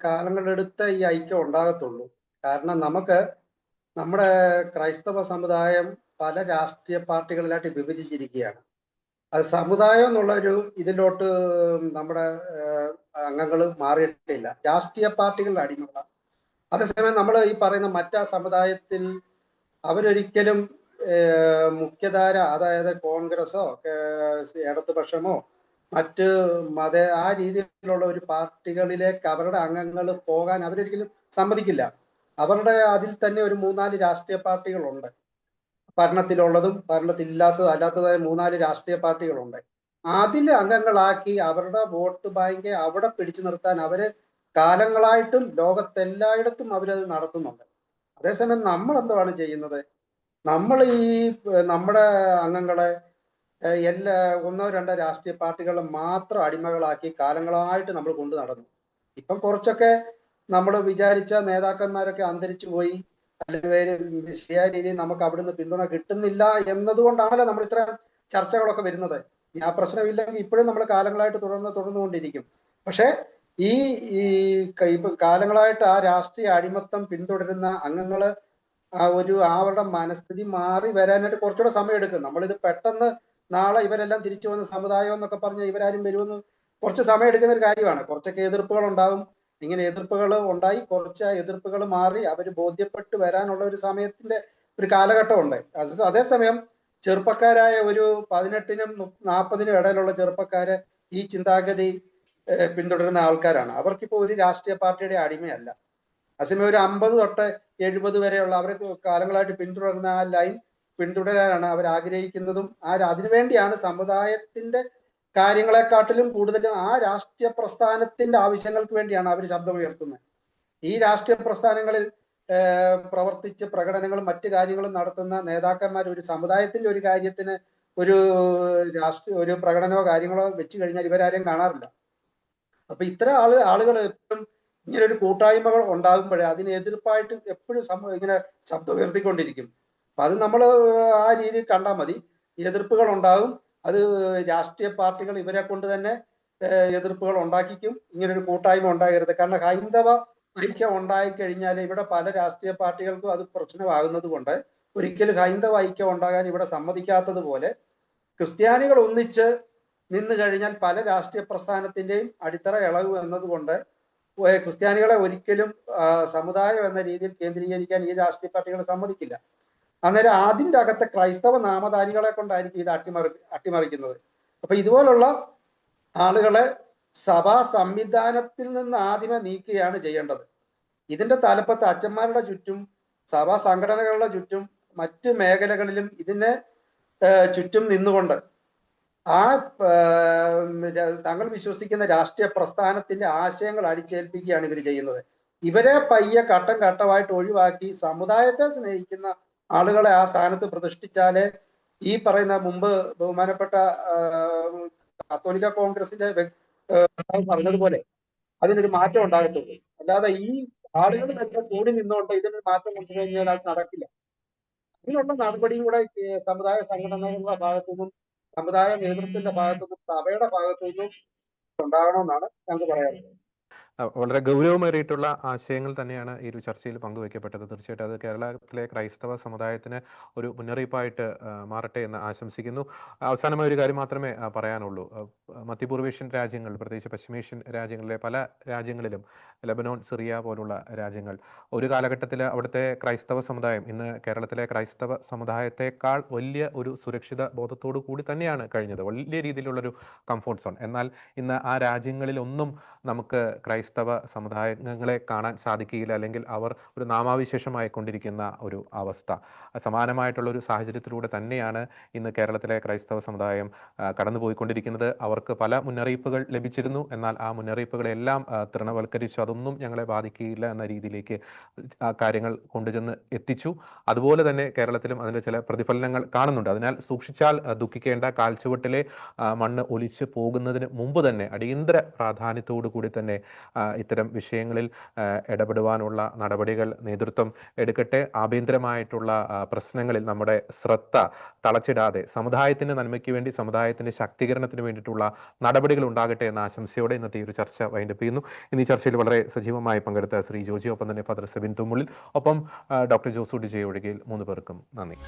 കാലങ്ങളെടുത്ത് ഈ ഐക്യം ഉണ്ടാകത്തുള്ളൂ. കാരണം നമ്മുടെ ക്രൈസ്തവ സമുദായം പല രാഷ്ട്രീയ പാർട്ടികളിലായിട്ട് വിഭജിച്ചിരിക്കുകയാണ്. അത് സമുദായം എന്നുള്ളൊരു ഇതിലോട്ട് നമ്മുടെ അംഗങ്ങൾ മാറിയിട്ടില്ല, രാഷ്ട്രീയ പാർട്ടികളുടെ അടിമകളാണ്. അതേസമയം നമ്മൾ ഈ പറയുന്ന മറ്റാ സമുദായത്തിൽ അവരൊരിക്കലും മുഖ്യധാര, അതായത് കോൺഗ്രസോ ഇടതുപക്ഷമോ മറ്റ് ആ രീതിയിലുള്ള ഒരു പാർട്ടികളിലേക്ക് അവരുടെ അംഗങ്ങൾ പോകാൻ അവരൊരിക്കലും സമ്മതിക്കില്ല. അവരുടെ അതിൽ തന്നെ ഒരു 3-4 രാഷ്ട്രീയ പാർട്ടികളുണ്ട്, ഭരണത്തിലുള്ളതും ഭരണത്തിലില്ലാത്തതും അല്ലാത്തതായ 3-4 രാഷ്ട്രീയ പാർട്ടികളുണ്ട്. അതിൽ അംഗങ്ങളാക്കി അവരുടെ വോട്ട് ബാങ്ക് അവിടെ പിടിച്ചു നിർത്താൻ അവര് കാലങ്ങളായിട്ടും ലോകത്തെല്ലായിടത്തും അവരത് നടത്തുന്നുണ്ട്. അതേസമയം നമ്മൾ എന്താണ് ചെയ്യുന്നത്? നമ്മൾ ഈ നമ്മുടെ അംഗങ്ങളെ എല്ലാ ഒന്നോ രണ്ടോ രാഷ്ട്രീയ പാർട്ടികൾ മാത്രം അടിമകളാക്കി കാലങ്ങളായിട്ട് നമ്മൾ കൊണ്ടു നടന്നു. ഇപ്പം കുറച്ചൊക്കെ നമ്മൾ വിചാരിച്ച നേതാക്കന്മാരൊക്കെ അന്തരിച്ചു പോയി, അല്ലെങ്കിൽ ശരിയായ രീതിയിൽ നമുക്ക് അവിടുന്ന് പിന്തുണ കിട്ടുന്നില്ല എന്നതുകൊണ്ടാണല്ലോ നമ്മൾ ഇത്ര ചർച്ചകളൊക്കെ വരുന്നത്. ആ പ്രശ്നമില്ലെങ്കിൽ ഇപ്പോഴും നമ്മൾ കാലങ്ങളായിട്ട് തുടർന്നുകൊണ്ടിരിക്കും. പക്ഷെ ഈ ഇപ്പൊ കാലങ്ങളായിട്ട് ആ രാഷ്ട്രീയ അടിമത്തം പിന്തുടരുന്ന അംഗങ്ങള് അവരുടെ മനസ്ഥിതി മാറി വരാനായിട്ട് കുറച്ചുകൂടെ സമയം എടുക്കും. നമ്മളിത് പെട്ടെന്ന് നാളെ ഇവരെല്ലാം തിരിച്ചു വന്ന സമുദായം എന്നൊക്കെ പറഞ്ഞ് ഇവരാരും വരുമെന്ന് കുറച്ച് സമയം എടുക്കുന്ന ഒരു കാര്യമാണ്. കുറച്ചൊക്കെ എതിർപ്പുകൾ ഉണ്ടാകും. ഇങ്ങനെ എതിർപ്പുകൾ ഉണ്ടായി കുറച്ച് എതിർപ്പുകൾ മാറി അവർ ബോധ്യപ്പെട്ട് വരാനുള്ള ഒരു സമയത്തിന്റെ ഒരു കാലഘട്ടമുണ്ട്. അതേസമയം ചെറുപ്പക്കാരായ ഒരു 18-നും 40-നും ഇടയിലുള്ള ചെറുപ്പക്കാര് ഈ ചിന്താഗതി പിന്തുടരുന്ന ആൾക്കാരാണ്. അവർക്കിപ്പോ ഒരു രാഷ്ട്രീയ പാർട്ടിയുടെ അടിമയല്ല. അതേസമയം ഒരു 50 തൊട്ട് 70 വരെയുള്ള അവരെ കാലങ്ങളായിട്ട് പിന്തുടരുന്ന ആ ലൈൻ പിന്തുടരാനാണ് അവർ ആഗ്രഹിക്കുന്നതും അതിനുവേണ്ടിയാണ് സമുദായത്തിന്റെ കാര്യങ്ങളെക്കാട്ടിലും കൂടുതലും ആ രാഷ്ട്രീയ പ്രസ്ഥാനത്തിന്റെ ആവശ്യങ്ങൾക്ക് വേണ്ടിയാണ് അവർ ശബ്ദമുയർത്തുന്നത്. ഈ രാഷ്ട്രീയ പ്രസ്ഥാനങ്ങളിൽ പ്രവർത്തിച്ച് പ്രകടനങ്ങളും മറ്റു കാര്യങ്ങളും നടത്തുന്ന നേതാക്കന്മാർ ഒരു സമുദായത്തിന്റെ ഒരു കാര്യത്തിന് ഒരു പ്രകടനമോ കാര്യങ്ങളോ വെച്ച് കഴിഞ്ഞാൽ ഇവരാരെയും കാണാറില്ല. അപ്പൊ ഇത്തരം ആളുകൾ എപ്പോഴും ഇങ്ങനെ ഒരു കൂട്ടായ്മകൾ ഉണ്ടാകുമ്പോഴേ അതിന് എതിർപ്പായിട്ട് എപ്പോഴും ഇങ്ങനെ ശബ്ദം ഉയർത്തിക്കൊണ്ടിരിക്കും. അപ്പൊ അത് നമ്മൾ ആ രീതിയിൽ കണ്ടാൽ മതി. എതിർപ്പുകൾ ഉണ്ടാകും. അത് രാഷ്ട്രീയ പാർട്ടികൾ ഇവരെ കൊണ്ട് തന്നെ എതിർപ്പുകൾ ഉണ്ടാക്കിക്കും. ഇങ്ങനൊരു കൂട്ടായ്മ ഉണ്ടാകരുത്. കാരണം ഹൈന്ദവ ഐക്യം ഉണ്ടായിക്കഴിഞ്ഞാൽ ഇവിടെ പല രാഷ്ട്രീയ പാർട്ടികൾക്കും അത് പ്രശ്നമാകുന്നത് കൊണ്ട് ഒരിക്കലും ഹൈന്ദവ ഐക്യം ഉണ്ടാകാൻ ഇവിടെ സമ്മതിക്കാത്തതുപോലെ ക്രിസ്ത്യാനികൾ ഒന്നിച്ച് നിന്ന് കഴിഞ്ഞാൽ പല രാഷ്ട്രീയ പ്രസ്ഥാനത്തിന്റെയും അടിത്തറ ഇളകും എന്നതുകൊണ്ട് ക്രിസ്ത്യാനികളെ ഒരിക്കലും സമുദായം എന്ന രീതിയിൽ കേന്ദ്രീകരിക്കാൻ ഈ രാഷ്ട്രീയ പാർട്ടികൾ സമ്മതിക്കില്ല. അന്നേരം അതിൻ്റെ അകത്തെ ക്രൈസ്തവ നാമധാരികളെ കൊണ്ടായിരിക്കും ഇത് അട്ടിമറിക്കുന്നത്. അപ്പൊ ഇതുപോലുള്ള ആളുകളെ സഭാ സംവിധാനത്തിൽ നിന്ന് ആദ്യമേ നീക്കുകയാണ് ചെയ്യേണ്ടത്. ഇതിന്റെ തലപ്പത്ത് അച്ഛന്മാരുടെ ചുറ്റും സഭാ സംഘടനകളുടെ ചുറ്റും മറ്റു മേഖലകളിലും ഇതിനെ ചുറ്റും നിന്നുകൊണ്ട് തങ്ങൾ വിശ്വസിക്കുന്ന രാഷ്ട്രീയ പ്രസ്ഥാനത്തിന്റെ ആശയങ്ങൾ അടിച്ചേൽപ്പിക്കുകയാണ് ഇവർ ചെയ്യുന്നത്. ഇവരെ പയ്യെ ഘട്ടം ഘട്ടമായിട്ട് ഒഴിവാക്കി സമുദായത്തെ സ്നേഹിക്കുന്ന ആളുകളെ ആ സ്ഥാനത്ത് പ്രതിഷ്ഠിച്ചാലേ ഈ പറയുന്ന മുമ്പ് ബഹുമാനപ്പെട്ട കത്തോലിക്ക കോൺഗ്രസിന്റെ പറഞ്ഞതുപോലെ അതിനൊരു മാറ്റം ഉണ്ടാകത്തുള്ളൂ. അല്ലാതെ ഈ ആളുകൾ തന്നെ കൂടി നിന്നുകൊണ്ട് ഇതിനൊരു മാറ്റം കൊണ്ടുകഴിഞ്ഞാൽ അത് നടക്കില്ല. ഇതിനുള്ള നടപടിയും കൂടെ സമുദായ സംഘടനകളുടെ ഭാഗത്തുനിന്നും സമുദായ നേതൃത്വത്തിന്റെ ഭാഗത്തുനിന്നും സഭയുടെ ഭാഗത്തുനിന്നും ഉണ്ടാകണമെന്നാണ് ഞങ്ങൾക്ക് പറയാനുള്ളത്. വളരെ ഗൗരവമേറിയിട്ടുള്ള ആശയങ്ങൾ തന്നെയാണ് ഈ ഒരു ചർച്ചയിൽ പങ്കുവയ്ക്കപ്പെട്ടത്. തീർച്ചയായിട്ടും അത് കേരളത്തിലെ ക്രൈസ്തവ സമുദായത്തിന് ഒരു മുന്നറിയിപ്പായിട്ട് മാറട്ടെ എന്ന് ആശംസിക്കുന്നു. അവസാനമായ ഒരു കാര്യം മാത്രമേ പറയാനുള്ളൂ. മധ്യപൂർവേഷ്യൻ രാജ്യങ്ങൾ, പ്രത്യേകിച്ച് പശ്ചിമേഷ്യൻ രാജ്യങ്ങളിലെ പല രാജ്യങ്ങളിലും, ലെബനോൺ, സിറിയ പോലുള്ള രാജ്യങ്ങൾ, ഒരു കാലഘട്ടത്തിൽ അവിടുത്തെ ക്രൈസ്തവ സമുദായം ഇന്ന് കേരളത്തിലെ ക്രൈസ്തവ സമുദായത്തെക്കാൾ വലിയ ഒരു സുരക്ഷിത ബോധത്തോടു കൂടി തന്നെയാണ് കഴിഞ്ഞത്. വലിയ രീതിയിലുള്ളൊരു കംഫോർട്ട് സോൺ. എന്നാൽ ഇന്ന് ആ രാജ്യങ്ങളിലൊന്നും നമുക്ക് ക്രൈസ്തവ സമുദായങ്ങളെ കാണാൻ സാധിക്കുകയില്ല, അല്ലെങ്കിൽ അവർ ഒരു നാമാവിശേഷമായി കൊണ്ടിരിക്കുന്ന ഒരു അവസ്ഥ. സമാനമായിട്ടുള്ള ഒരു സാഹചര്യത്തിലൂടെ തന്നെയാണ് ഇന്ന് കേരളത്തിലെ ക്രൈസ്തവ സമുദായം കടന്നുപോയിക്കൊണ്ടിരിക്കുന്നത്. അവർക്ക് പല മുന്നറിയിപ്പുകൾ ലഭിച്ചിരുന്നു. എന്നാൽ ആ മുന്നറിയിപ്പുകളെല്ലാം തൃണവൽക്കരിച്ചു. അതൊന്നും ഞങ്ങളെ ബാധിക്കുകയില്ല എന്ന രീതിയിലേക്ക് കാര്യങ്ങൾ കൊണ്ടുചെന്ന് എത്തിച്ചു. അതുപോലെ തന്നെ കേരളത്തിലും അതിൻ്റെ ചില പ്രതിഫലനങ്ങൾ കാണുന്നുണ്ട്. അതിനാൽ സൂക്ഷിച്ചാൽ ദുഃഖിക്കേണ്ട. കാൽച്ചുവട്ടിലെ മണ്ണ് ഒലിച്ച് പോകുന്നതിന് മുമ്പ് തന്നെ അടിയന്തര പ്രാധാന്യത്തോടു കൂടി തന്നെ ഇത്തരം വിഷയങ്ങളിൽ ഇടപെടുവാനുള്ള നടപടികൾ നേതൃത്വം എടുക്കട്ടെ. ആഭ്യന്തരമായിട്ടുള്ള പ്രശ്നങ്ങളിൽ നമ്മുടെ ശ്രദ്ധ തളച്ചിടാതെ സമുദായത്തിൻ്റെ നന്മയ്ക്ക് വേണ്ടി, സമുദായത്തിൻ്റെ ശാക്തീകരണത്തിന് വേണ്ടിയിട്ടുള്ള നടപടികൾ ഉണ്ടാകട്ടെ എന്ന ആശംസയോടെ ഇന്നത്തെ ഈ ഒരു ചർച്ച വൈൻഡപ്പ് ചെയ്യുന്നു. ഇന്ന് ഈ ചർച്ചയിൽ വളരെ സജീവമായി പങ്കെടുത്ത ശ്രീ ജോജി, ഒപ്പം തന്നെ ഫാദർ സെബിൻ തുമ്മുള്ളിൽ, ഒപ്പം ഡോക്ടർ ജോസു ഡിജെ ഒഴികയിൽ 3 പേർക്കും നന്ദി.